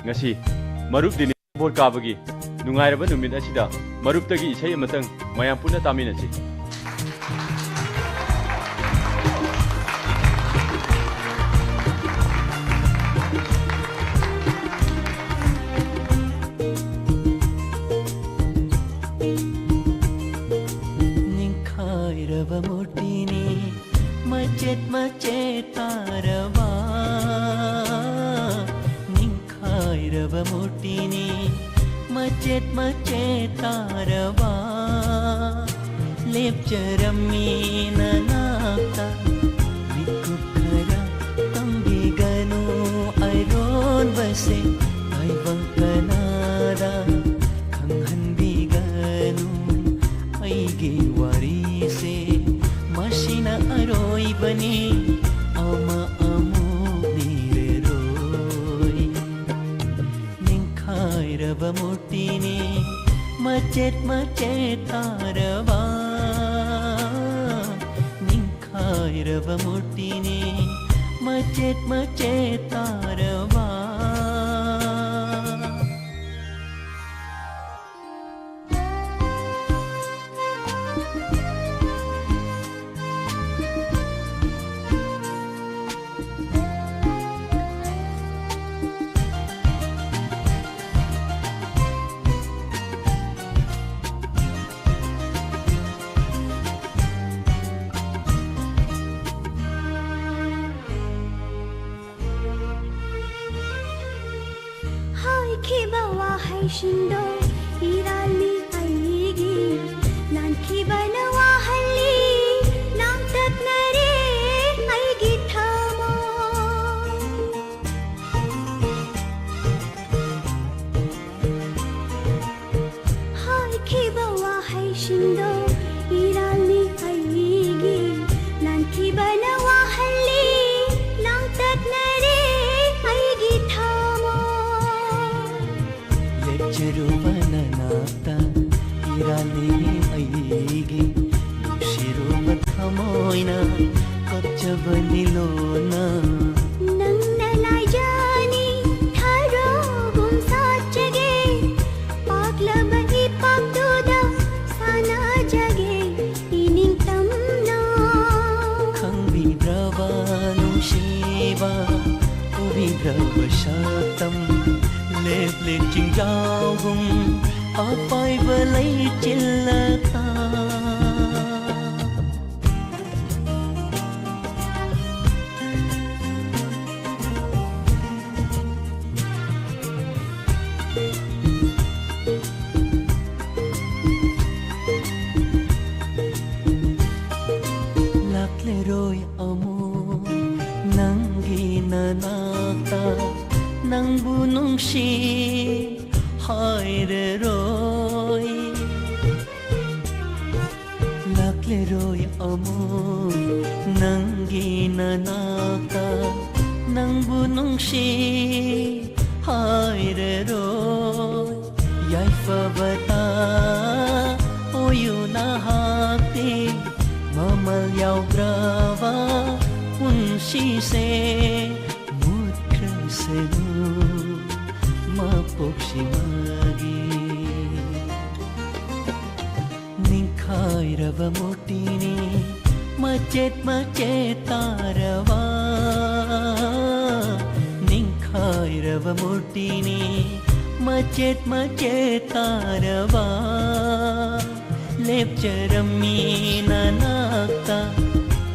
ngasi marup dini bor kabagi nungairaba numit asida marup tagi isay amatang mayam puna tamina si macet tarava ningkhairava mutini macet tarava lepcharammi nanaka vikukhara tambiganu airon base aivangana macet tarava ningkhairava mutini macet tarava Shindo irali aigi nanki banawa halli nam tat nare aigi thamo hai ki bawa hai shindo irali aigi nanki banawa halli nam tat nare aigi thamo Cherubananata irali aigi Nusiruba thamoina Kachabani-lona Nang nalayani tharo gum sachage Paglaba ipagduda sana jage ining tamna Khang bidraba nungsiba Ubidraba shatam Lep lên chinh giao hùng Apai và lấy chilla ta Lạc lệ rồi amo Nangi nanata Nang bunong si haire roy Lakle roy amo Nangi nanaka Nang bunong si haire roy Yai fabata Oyu na hati Mamal yaw brava Unsi se Mutra se Mapokshimagi Ningkhairava mutini Macet tarava Ningkhairava mutini Macet tarava Lepjarami nanakta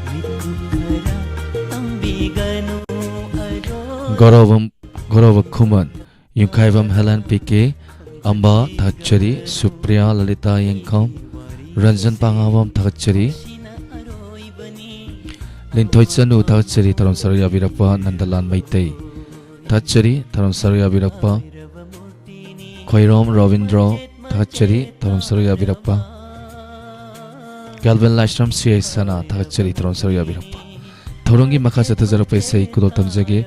Vikukhara tambiganu Gaurav Khuman Yungkaivam Helen P.K. Amba Thachari Supriya Lalita Yengkham Ranjan Pangavam Thachari Lintoichanu Thachari Taram Sarya Birapa Nandalan Maitei Thachari Taram Sarya Birapa Khairam Ravindra Thachari Taram Sarya Birapa Galvin Lashram C.A. Sana Thachari Taram Sarya Birapa Thorongi Makasa Tazarapa Sei Kudol Tamjage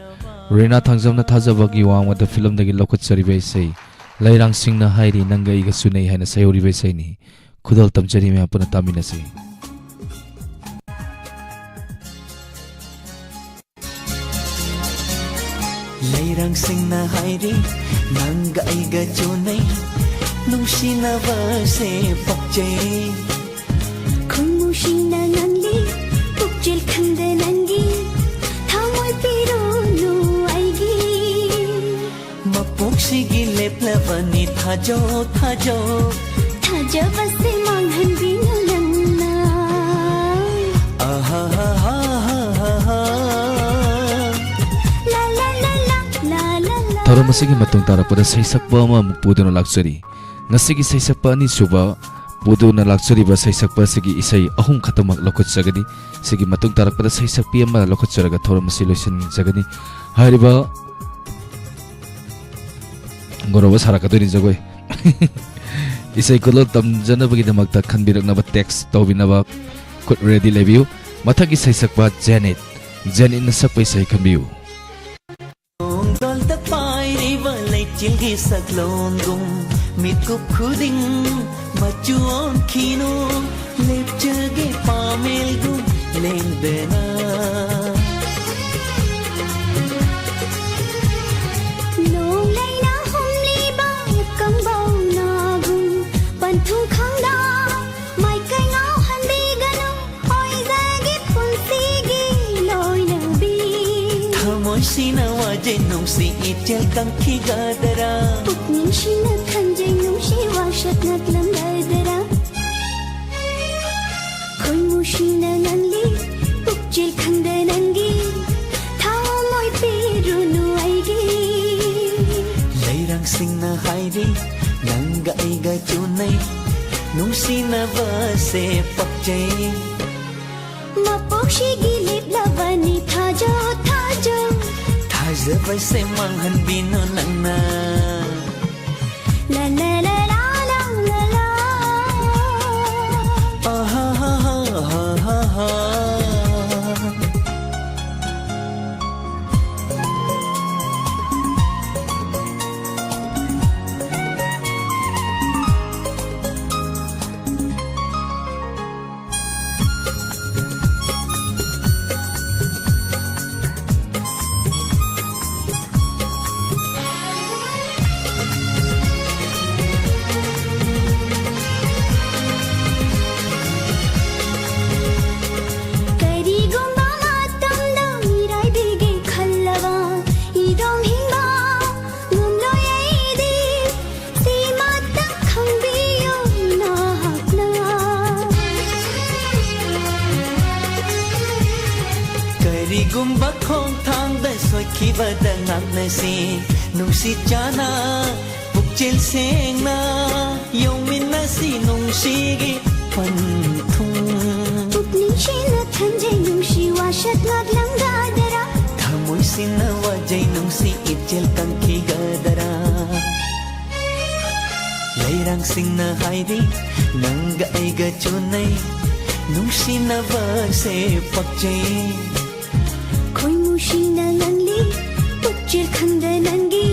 Rena Thangzamna Thajabagi Wangwada film dagi lokot saribai sei Lairang Singna Hairi Nanga Iga Sunei Haina Sayori Bai Sei ni Kudol Tamjari Me Apuna Tamina sei Lairang Singna Hairi Nanga Iga Sunei Nungsina Vase Pakjay Kumushina Nangli Pukjil Khanda Nangi Thamoy Piro Mapoksigi leplavani thajo basi manghan binulana aha ha ha ha la la la la la la Thoramasigi matung tarakpada saisakpa ama puduna laksari ngasigi saisakpa ani suba puduna laksari ba saisakpa sigi isai ahum khatamak lokot sagadi sigi matung tarakpada saisakpi ama lokot saraga thoramasi loisin jagani hariba Gaurav sarakaduni jagoi isai kulol tamjanabagi damakta khanbiraknaba text tawbinaba kut ready lebiu mathagi saisakpa Janet na sakpai sai khanbiu dol ta pai ri balai chilgi saklon gum मिकुप खुदिंग मचुओं खीनो लेप जगे Pammel गु लेंदना Sina waje nung si itel kang kigadara Pukning sina khanje nung si washat naglang dadara Koi mo sina nanli pukjil khanda nangi Thao moi piru nu aigi Lairang sing na hairi nanga aiga chunai nung sina vase pakjay Mapokshi gilip lavani thajo thajo Hazavai se manghan bino nangna La la la la la la la ha ha ha ha ha Gumba khong thang da soi khiba da ngam na si nung si chana pukchil seng na yong min na si nung si gi pan thung Pukning sina khanje nung si washat naglang dadara thamoi sin na wajai nung si itel kang kigadara Lairang sing na hairi nanga aiga chunai nung si na vase pakjay Koi mo sina nanli pukjil khanda nangi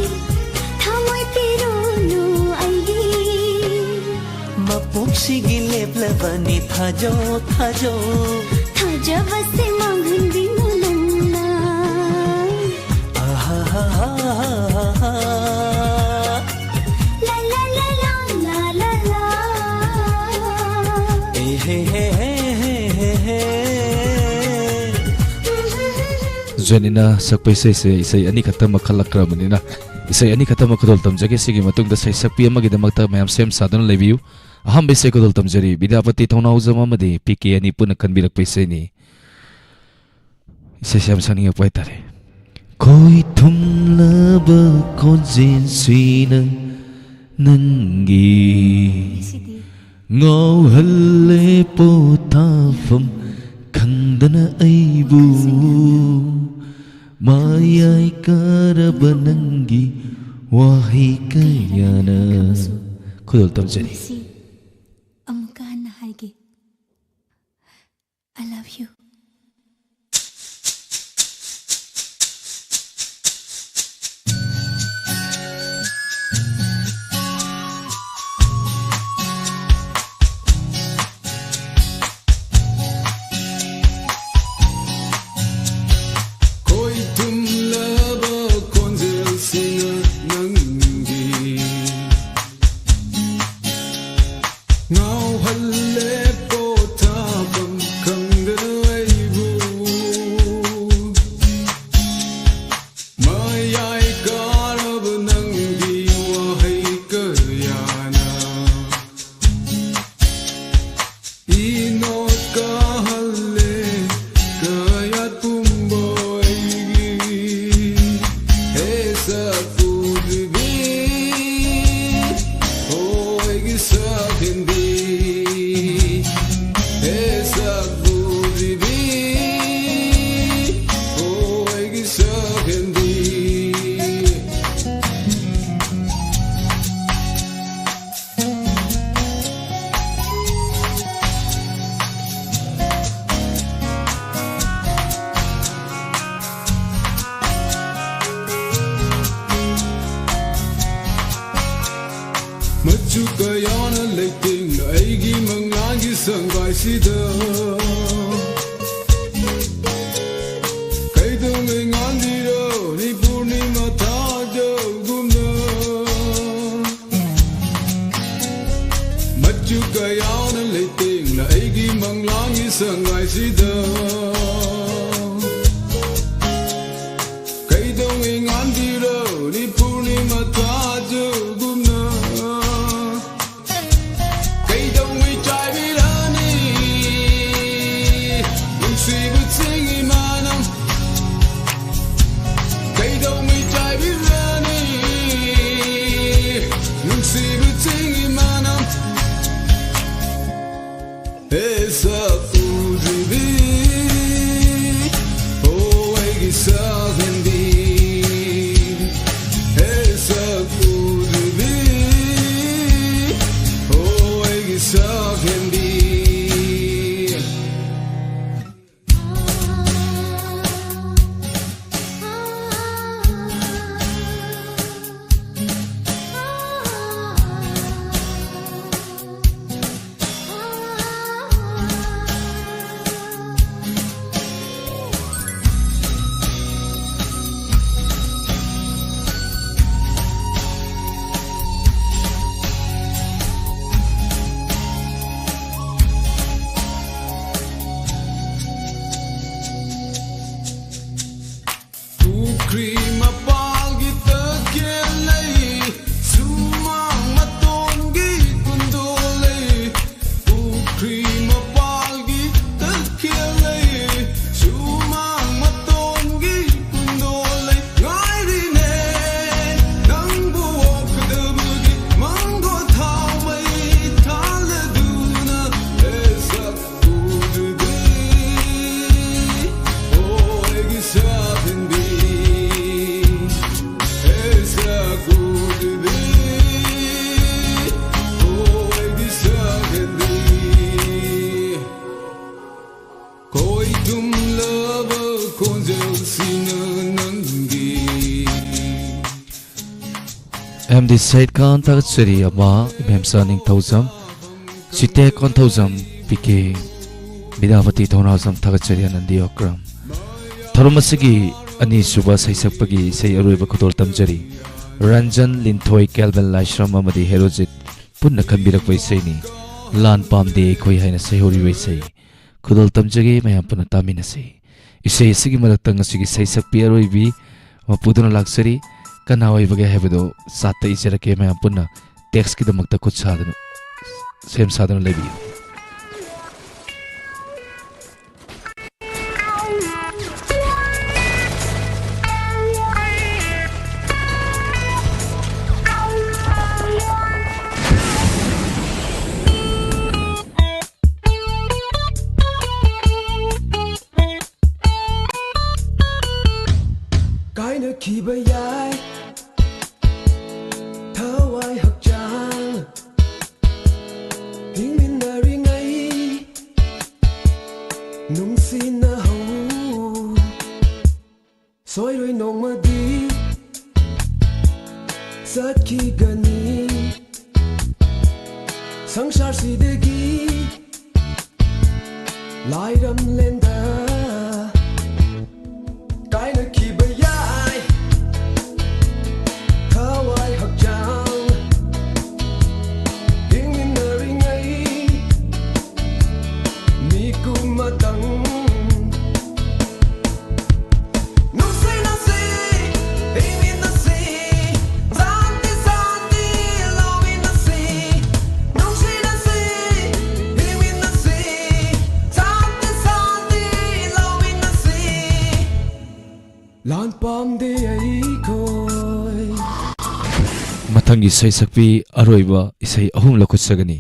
Thao moi piru nu aigi Mapuksi gilip lavani thajo thajo Thaja vase manghan bino nangna ha ha ha ha La la la la la la la Hey hey hey hey Janina sakpai sai ani khata makhalakra manina isai ani khata makhodol tamjage sigi matung da sai sakpi amagi da makta mayam sem sadon lebiu aham be se kodol tamjari bidapati thona uzama made pk ani puna kanbirak paisai ni isai sam sani apai tare koi thum laba konjin suina nangi ngau halle potafam khangdana aibu Mayai karabanangi wahi kayana Kudol tamjari Amka na haigi I love you Machu kayana leiting aigi manglagi sangai sida Kaidong ngandiro ni purnima thajo gumna Machu kayana leiting aigi manglagi sangai sida Kaidong ngandiro ni purnima thajo gumna Esa udribi, oh egi sagendi. Esa udribi, oh egi sagendi. MD Said Khan Taksari Ama Imhemsa Ning Tauzam Site Kon Tauzam PK Bidavati Thonazam Taksari Anandi Okram Tharumasigi Ani Suba Saisakpagi Say Aruiba Kudol Tamjari Ranjan Linthoi Kelvin Laishram Amadi Herojit Punna Kambirak Vaisani Lan Pamde Koi Haina Sayhori Vaisai Kudol Tamjagi Mayapuna Taminasi Isay Sigi Malatang Sigi Saisakpi Aruibi Mapuduna Laksari Kanawai bagi hebdo sate isera ke मैं पुन्ना tax की दमक तक कुछ साधन same साधन ले भी Cái nơi khi bay ai Thawai hak chang Hing min na ring ai Nung sin na hau Soi roi nong ma di Sat ki gani Sang shar si de gi Lai ram len da Cái nơi khi bay ai Thawai hak chang Hing min na ring ai Mi kum ma tang No say no say Hing min na say Zanti zanti Love min na say No say no say Hing min na say Zanti zanti Love min na say Lan pam de ai koi Matangi Isai Sakpi Aroiba Isai Ahum Lakut Sagani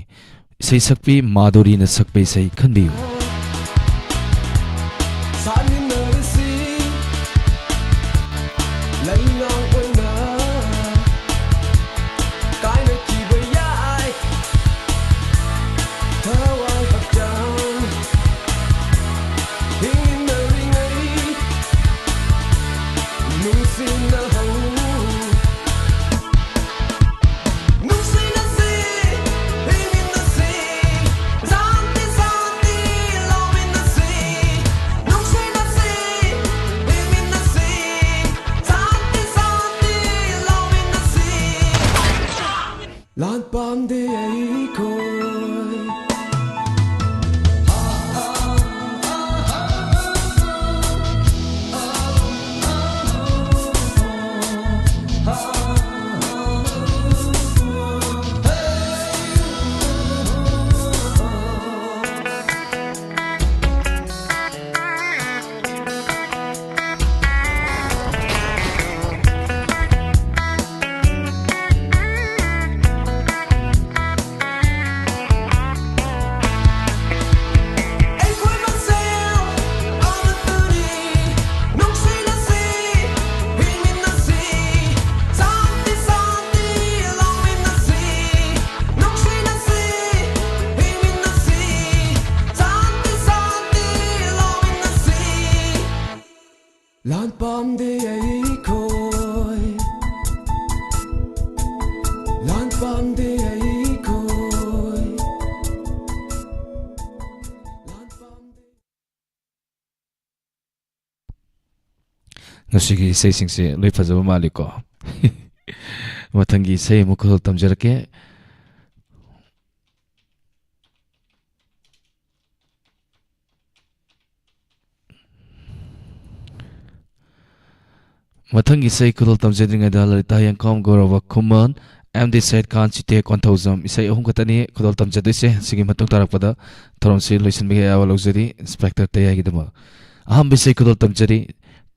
Isai Sakpi Madhuri na Sakpi Isai Khanbiyu No say no say Lan pamde ai koi Lan pamde ai koi Lan pamde ai koi Ngasigi isay singse loi fajaba maliko mathangi isay mukul tamjarake mathangi isay kudol tamjadringa dalarita yangkom gorova kuman MD Said Khan Chite Konthauzam isay ahum katani kudol tamjadise sigi matung tarakpada thorom si loisin bege awa logzari inspector tayagi dama aham bisay kudol tamjari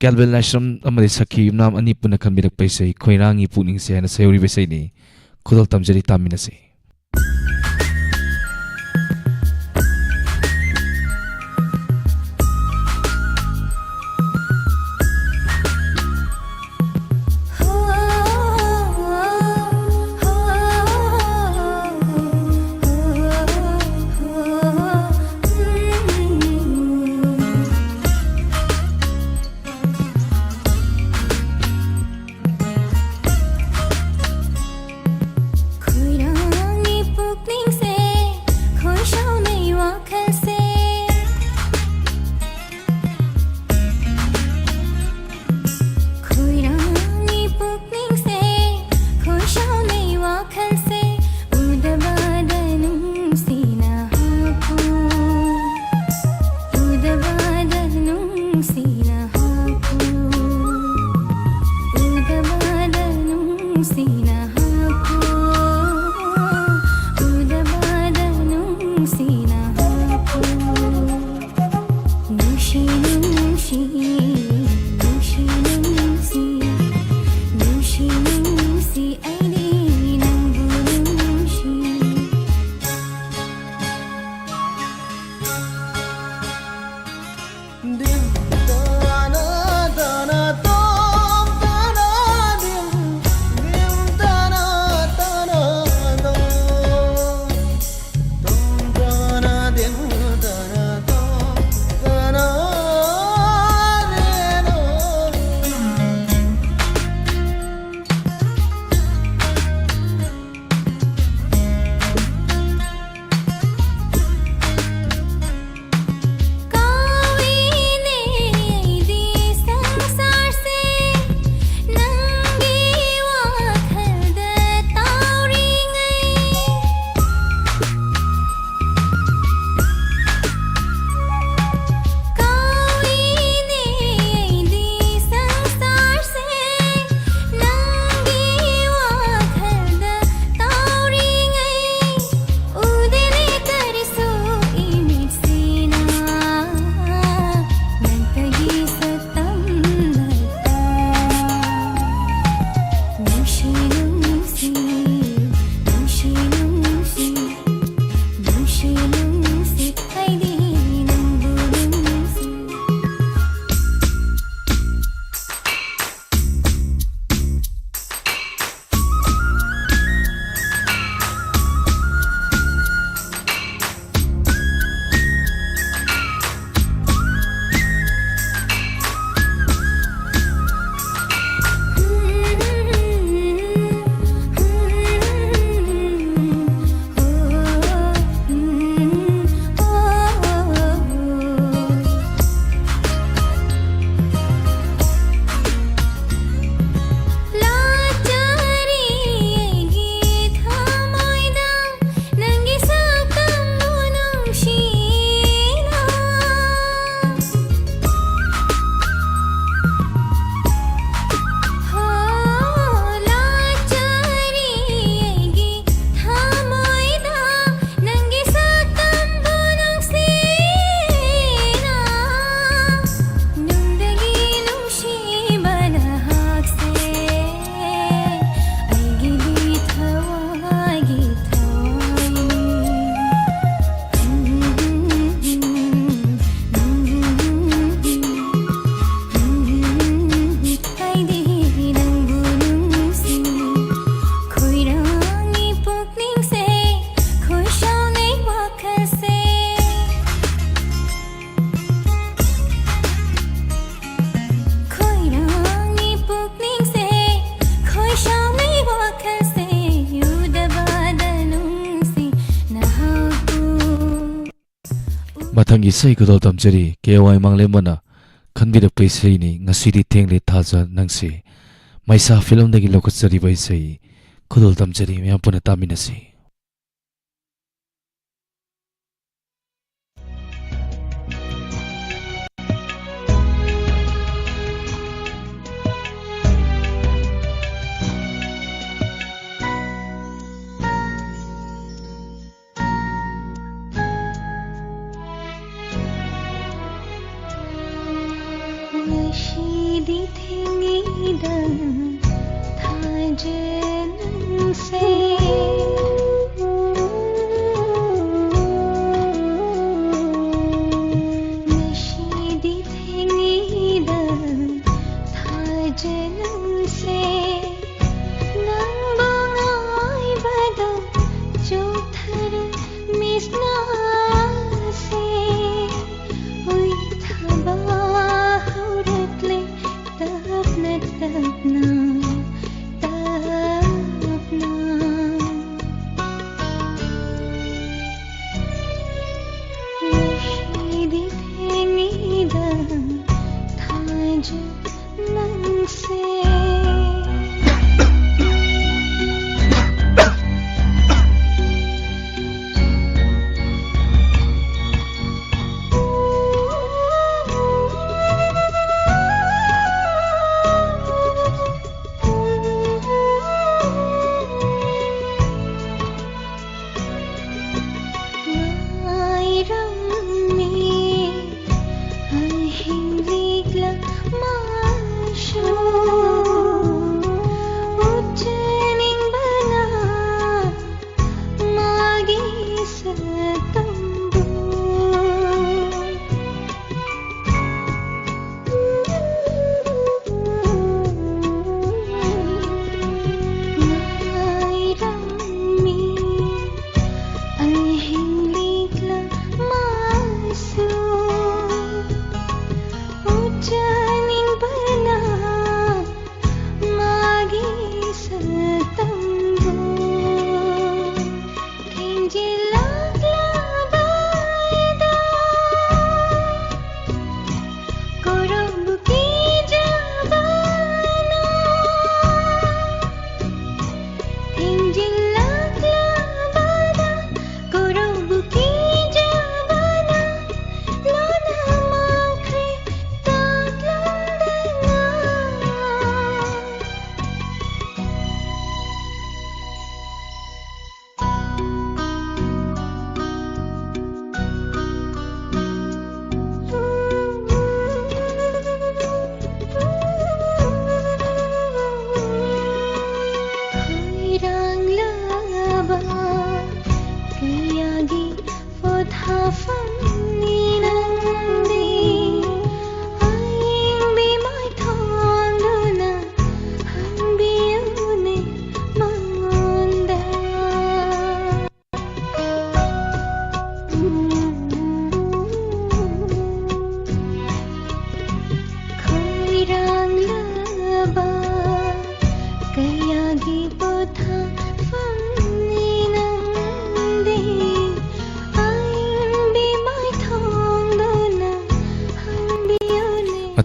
Calvin Ashram amadi sakhi nam ani puna khambirak paisai khoirangi puning se na sayuri besai ni kudol tamjari tamina se ꯃꯊꯪꯒꯤ ꯏꯁꯩ ꯈꯨꯗꯣꯜ ꯇꯝꯖꯔꯤ KY ꯃꯥꯡꯂꯦꯝꯕꯅ ꯈꯟꯕꯤꯔꯛꯄ ꯏꯁꯩꯅꯤ ꯉꯁꯤꯗꯤ ꯊꯦꯡꯂꯦ ꯊꯥꯖ ꯅꯪꯁꯦ ꯃꯩꯁꯥ ꯐꯤꯂꯝꯗꯒꯤ ꯂꯧꯈꯠꯆꯔꯤꯕ ꯏꯁꯩ ꯈꯨꯗꯣꯜ ꯇꯝꯖꯔꯤ ꯃꯌꯥꯝ ꯄꯨꯟꯅ ꯇꯥꯃꯤꯟꯅꯁꯤ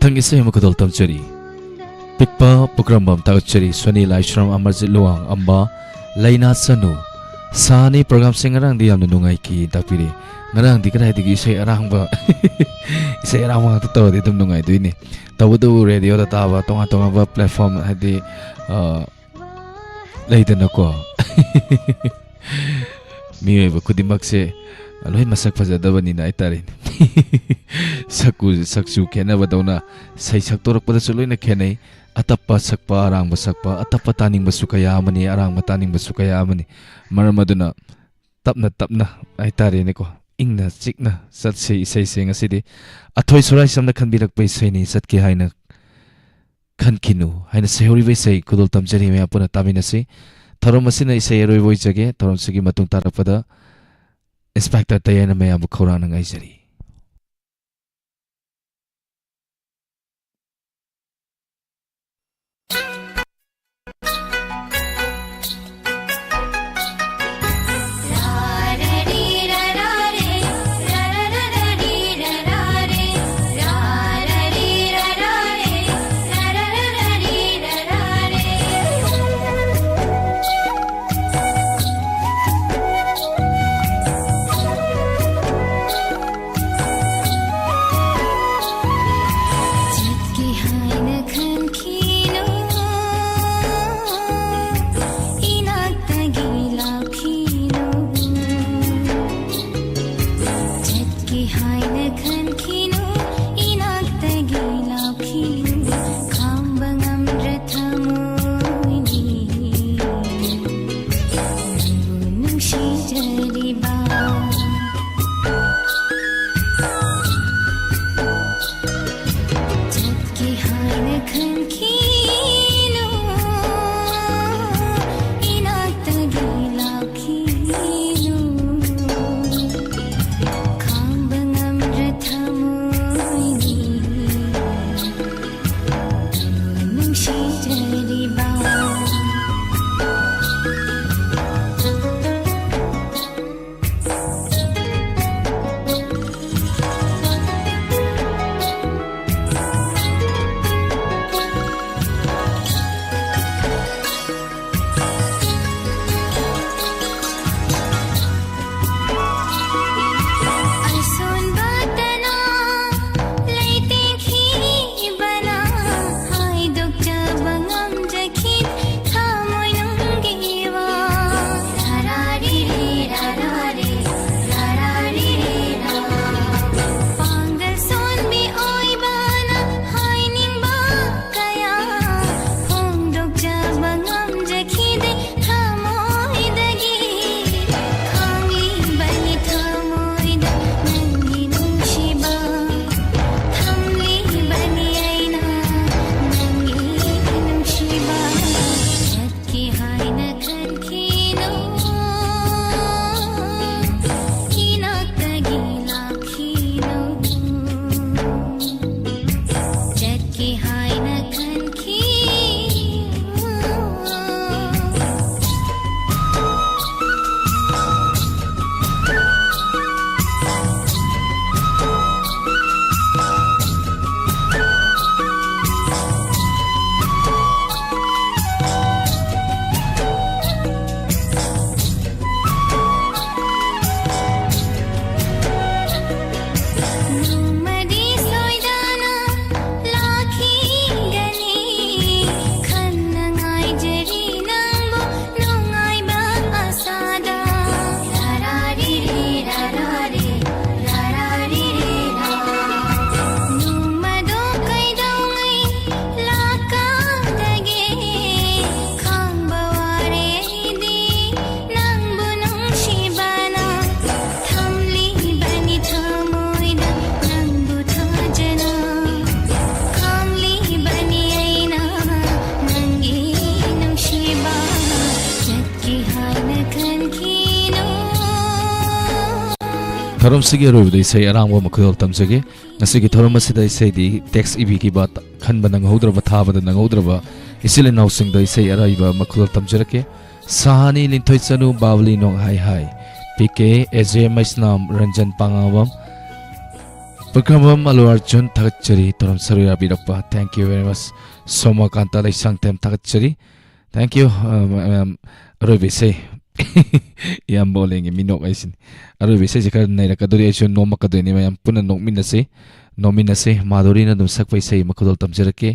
ꯃꯊꯪ ꯏꯁꯩ ꯑꯃ ꯈꯨꯗꯣꯜ ꯇꯝꯖꯔꯤ ꯄꯤꯛꯄ ꯄꯨꯀ꯭ꯔꯝꯕꯝ ꯇꯥꯒꯠꯆꯔꯤ ꯁꯣꯅꯤ ꯂꯥꯏꯁ꯭ꯔꯝ ꯑꯃꯔꯖꯤꯠ ꯂꯨꯋꯥꯡ ꯑꯝꯕ ꯂꯩꯅꯥ ꯆꯅꯨ ꯁꯥꯅꯤ ꯄ꯭ꯔꯣꯒ꯭ꯔꯥꯝꯁꯤꯡ ꯉꯔꯥꯡꯗꯤ ꯌꯥꯝꯅ ꯅꯨꯡꯉꯥꯏꯈꯤ ꯇꯥꯛꯄꯤꯔꯤ ꯉꯔꯥꯡꯗꯤ ꯀꯗꯥꯏꯗꯒꯤ ꯏꯁꯩ ꯑꯔꯥꯡꯕ ꯏꯁꯩ ꯑꯔꯥꯡꯕ ꯉꯥꯛꯇ ꯇꯧꯔꯗꯤ ꯑꯗꯨꯝ ꯅꯨꯡꯉꯥꯏꯗꯣꯏꯅꯤ ꯇꯧꯕꯇꯕꯨ ꯔꯦꯗꯤꯑꯣꯗ ꯇꯥꯕ ꯇꯣꯉꯥꯟ ꯇꯣꯉꯥꯟꯕ ꯄ꯭ꯂꯦꯠꯐꯣꯝ ꯍꯥꯏꯗꯤ ꯂꯩꯗꯅꯀꯣ ꯃꯤꯑꯣꯏꯕ ꯈꯨꯗꯤꯡꯃꯛꯁꯦ ꯂꯣꯏ ꯃꯁꯛ ꯐꯖꯗꯕꯅꯤꯅ ꯍꯥꯏꯇꯥꯔꯦ ꯁꯛꯁꯨ ꯈꯦꯠꯅꯕꯗꯧꯅ ꯏꯁꯩ ꯁꯛꯇꯣꯔꯛꯄꯗꯁꯨ ꯂꯣꯏꯅ ꯈꯦꯠꯅꯩ ꯑꯇꯞꯄ ꯁꯛꯄ ꯑꯔꯥꯡꯕ ꯁꯛꯄ ꯑꯇꯞꯄ ꯇꯥꯅꯤꯡꯕꯁꯨ ꯀꯌꯥ ꯑꯃꯅꯤ ꯑꯔꯥꯡꯕ ꯇꯥꯅꯤꯡꯕꯁꯨ ꯀꯌꯥ ꯑꯃꯅꯤ ꯃꯔꯝ ꯑꯗꯨꯅ ꯇꯞꯅ ꯇꯞꯅ ꯍꯥꯏꯇꯥꯔꯦꯅꯦꯀꯣ ꯏꯪꯅ ꯆꯤꯛꯅ ꯆꯠꯁꯤ ꯏꯁꯩꯁꯦ ꯉꯁꯤꯗꯤ ꯑꯊꯣꯏ ꯁꯣꯔꯥꯏꯁꯝꯅ ꯈꯟꯕꯤꯔꯛꯄ ꯏꯁꯩꯅꯤ ꯆꯠꯀꯦ ꯍꯥꯏꯅ ꯈꯟꯈꯤꯅꯨ ꯍꯥꯏꯅ ꯁꯩꯍꯧꯔꯤꯕ ꯏꯁꯩ ꯈꯨꯗꯣꯜ ꯇꯝꯖꯔꯤ ꯃꯌꯥꯝ ꯄꯨꯟꯅ ꯇꯥꯃꯤꯟꯅꯁꯤ ꯊꯧꯔꯝ ꯑꯁꯤꯅ ꯏꯁꯩ ꯑꯔꯣꯏꯕ ꯑꯣꯏꯖꯒꯦ ꯊꯧꯔꯝꯁꯤꯒꯤ ꯃꯇꯨꯡ ꯇꯥꯔꯛꯄꯗ ꯏꯟꯁꯄꯦꯛꯇꯔ ꯇꯌꯦꯅ ꯃꯌꯥꯝꯕꯨ ꯈꯧꯔꯥꯡꯅ ꯉꯥꯏꯖꯔꯤ थरम सिगे रोबदे इसे अरांगो मखदल तमजगे नसिगे थरम असिदा इसे दी टेक्स इबी की बात खनबा नंगौद्रबा थाबदा नंगौद्रबा इसिले नाउसिंग द इसे अराइबा मखदल तमजरके साहानी लिंथोय चनु बावली नोंग हाय हाय पीके एजे मैसनाम रंजन पांगावम प्रक्रमम अल्लू अर्जुन थगचरी थरम सरुया बिरप्पा thank you very much Somkanta लाइसांग तेम थगचरी थैंक यू रोबिसे याम बोलेंगे मिनोक ऐसिन रोबिसे जकर नैरकदोरी ऐसो नोमकदोनी मयाम पुना नोकमिनसे नोमिनसे माधुरी न दुम सक पैसे मखदल तमजरके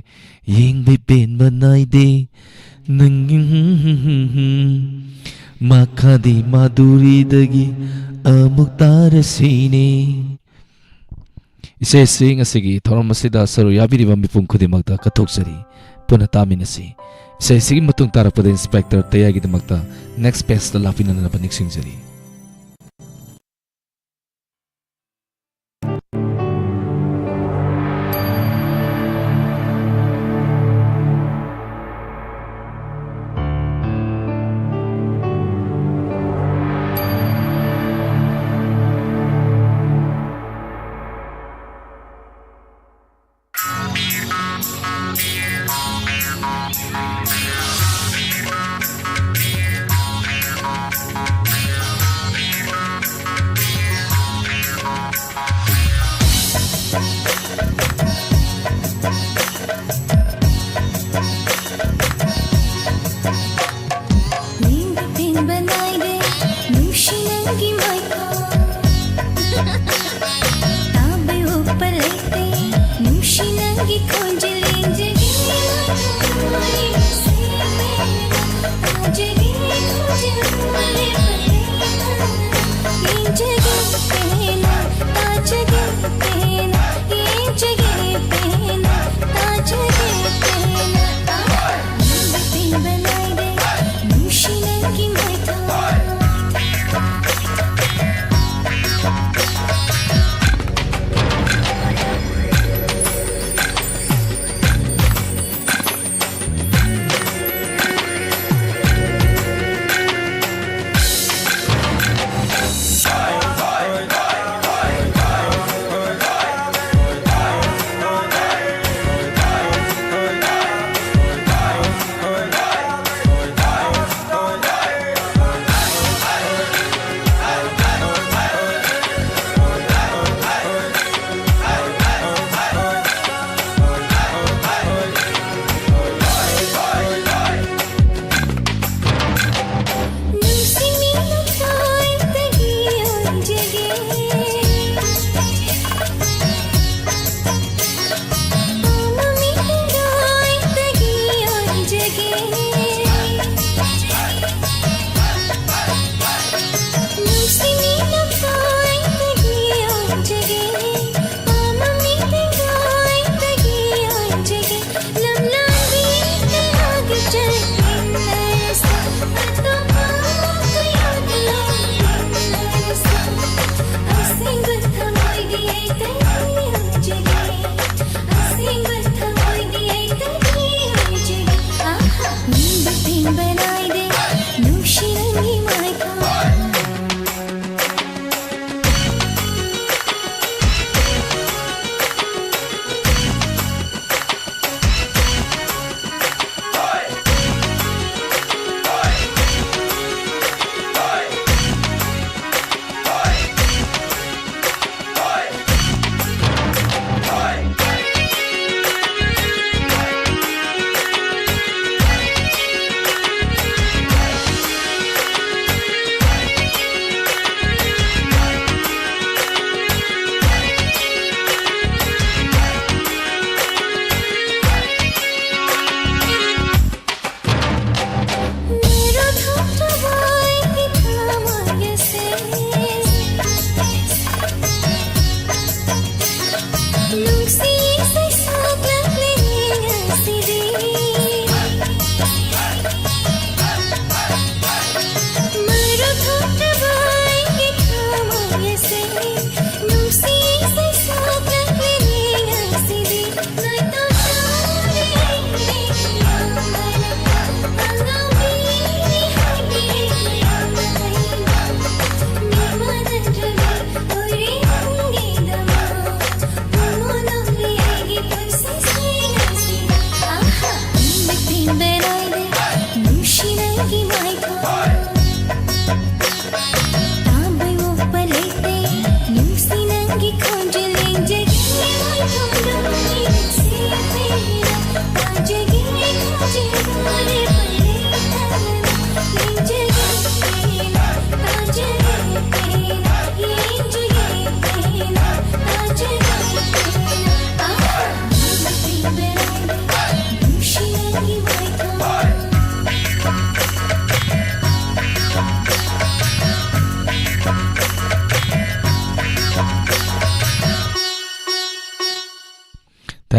यिंग बे पेन बनाइदे नंग माखादी माधुरी दगी अमुक्तार सीने इसे सिंग असिगी थोरम असिदा सरु याबिरिबा मिपुम खुदिमक्ता कथोक्सरी पुना तामिनसी इसे सिगी मतुंग तारपदा इंस्पेक्टर तयागिदमक्ता नेक्स्ट पेज द लापिनना निक्सिंगजरी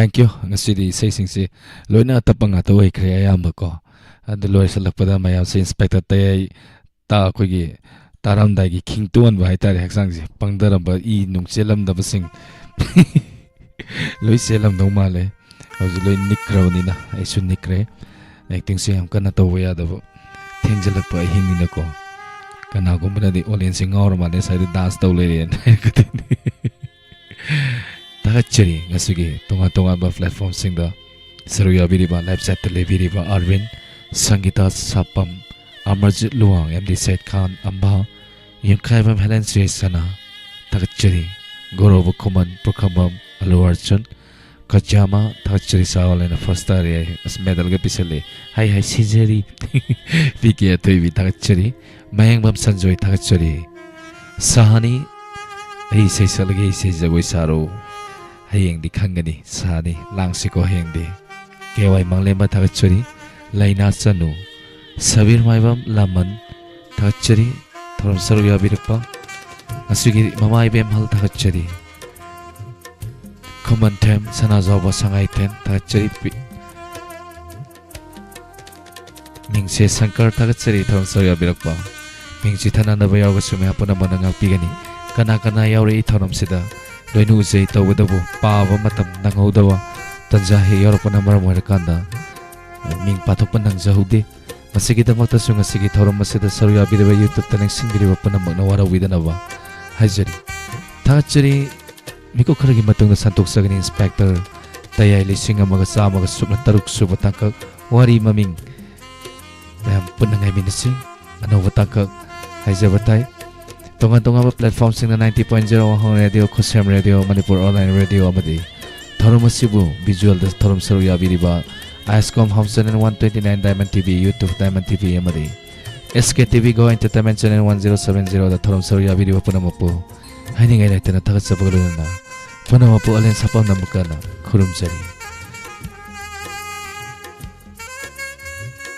Thank you. Ngasi say singsi loina tapang ato way kre ayamba ko. Adu loy salakpada mayam se inspector tay ta kogi taram dai gi king tuan ba haitari haksang si pangdaram ba I nung selam da basing loy selam no male. Hoju loy nikra ni na ai sun nikre. Acting se am kana to waya da thenjalak pa hingi na ko. Kana ko bana di audience sing aur male sai dance to le ren. Takachari ngasugi tonga ba platform singda saruya biriba live chat le biriba Arvin Sangita Sapam Amarjit Luang MD Said Khan Amba Yamkaibam Helen Sana Takachari Goroba Kuman Prokambam Alu Arjun Kajama Takachari Sawalena first area as medal gapisale Hai Sijeri Piki Atoibi Takachari Mayangbam Sanjoy Takachari Sahani Ai say salagi say Jagoi Saro Hayeng di Kangani Sani Langsiko Hengdi Kewai Manglema Takachari Laina Sanu Sabir Maibam Laman Takachari Thoram Saruya Birpa Asugi Mamai Bem Hal Takachari Common Tem Sanazoba Sangai Ten Takachari Mingse Sankar Takachari Thoram Saruya Birpa Mingsi Tanana Bayaga Sume Hapuna Mananga Pigani Kana Yauri Thoram Sida Loinu Zay Tawadabu Pava Matam Nangaudawa Tanjahi Yoropana Maramorakanda Ming Patopan ng Zahude Masigit ang magtaso nga sige Thoram Masida Saruya Bidaba YouTube Tanang Sinbiriba Panamag Nawara Widanaba Hajari Takachari Miko Karagi Matong na Santok Sagani Inspector Tayay Lising ang magasama Kasuk na Taruk Subatangkag Wari Maming Mayam Punangay Minasing Ano Batangkag Hajabatay Tonga-tonga ba platform sing na 90.0 Wahang Radio, Kusem Radio, Manipur Online Radio amadi Thoram Masibu, visual das Thoram Saruya Biriba ISCOM House Channel 129 Diamond TV, YouTube Diamond TV amadi SK TV Go Entertainment Channel 1070 da Thoram Saruya Biriba Panamapu Haini ngay natin na tagat sa paglunan na Panamapu alin sa pang namukana Kurum Jari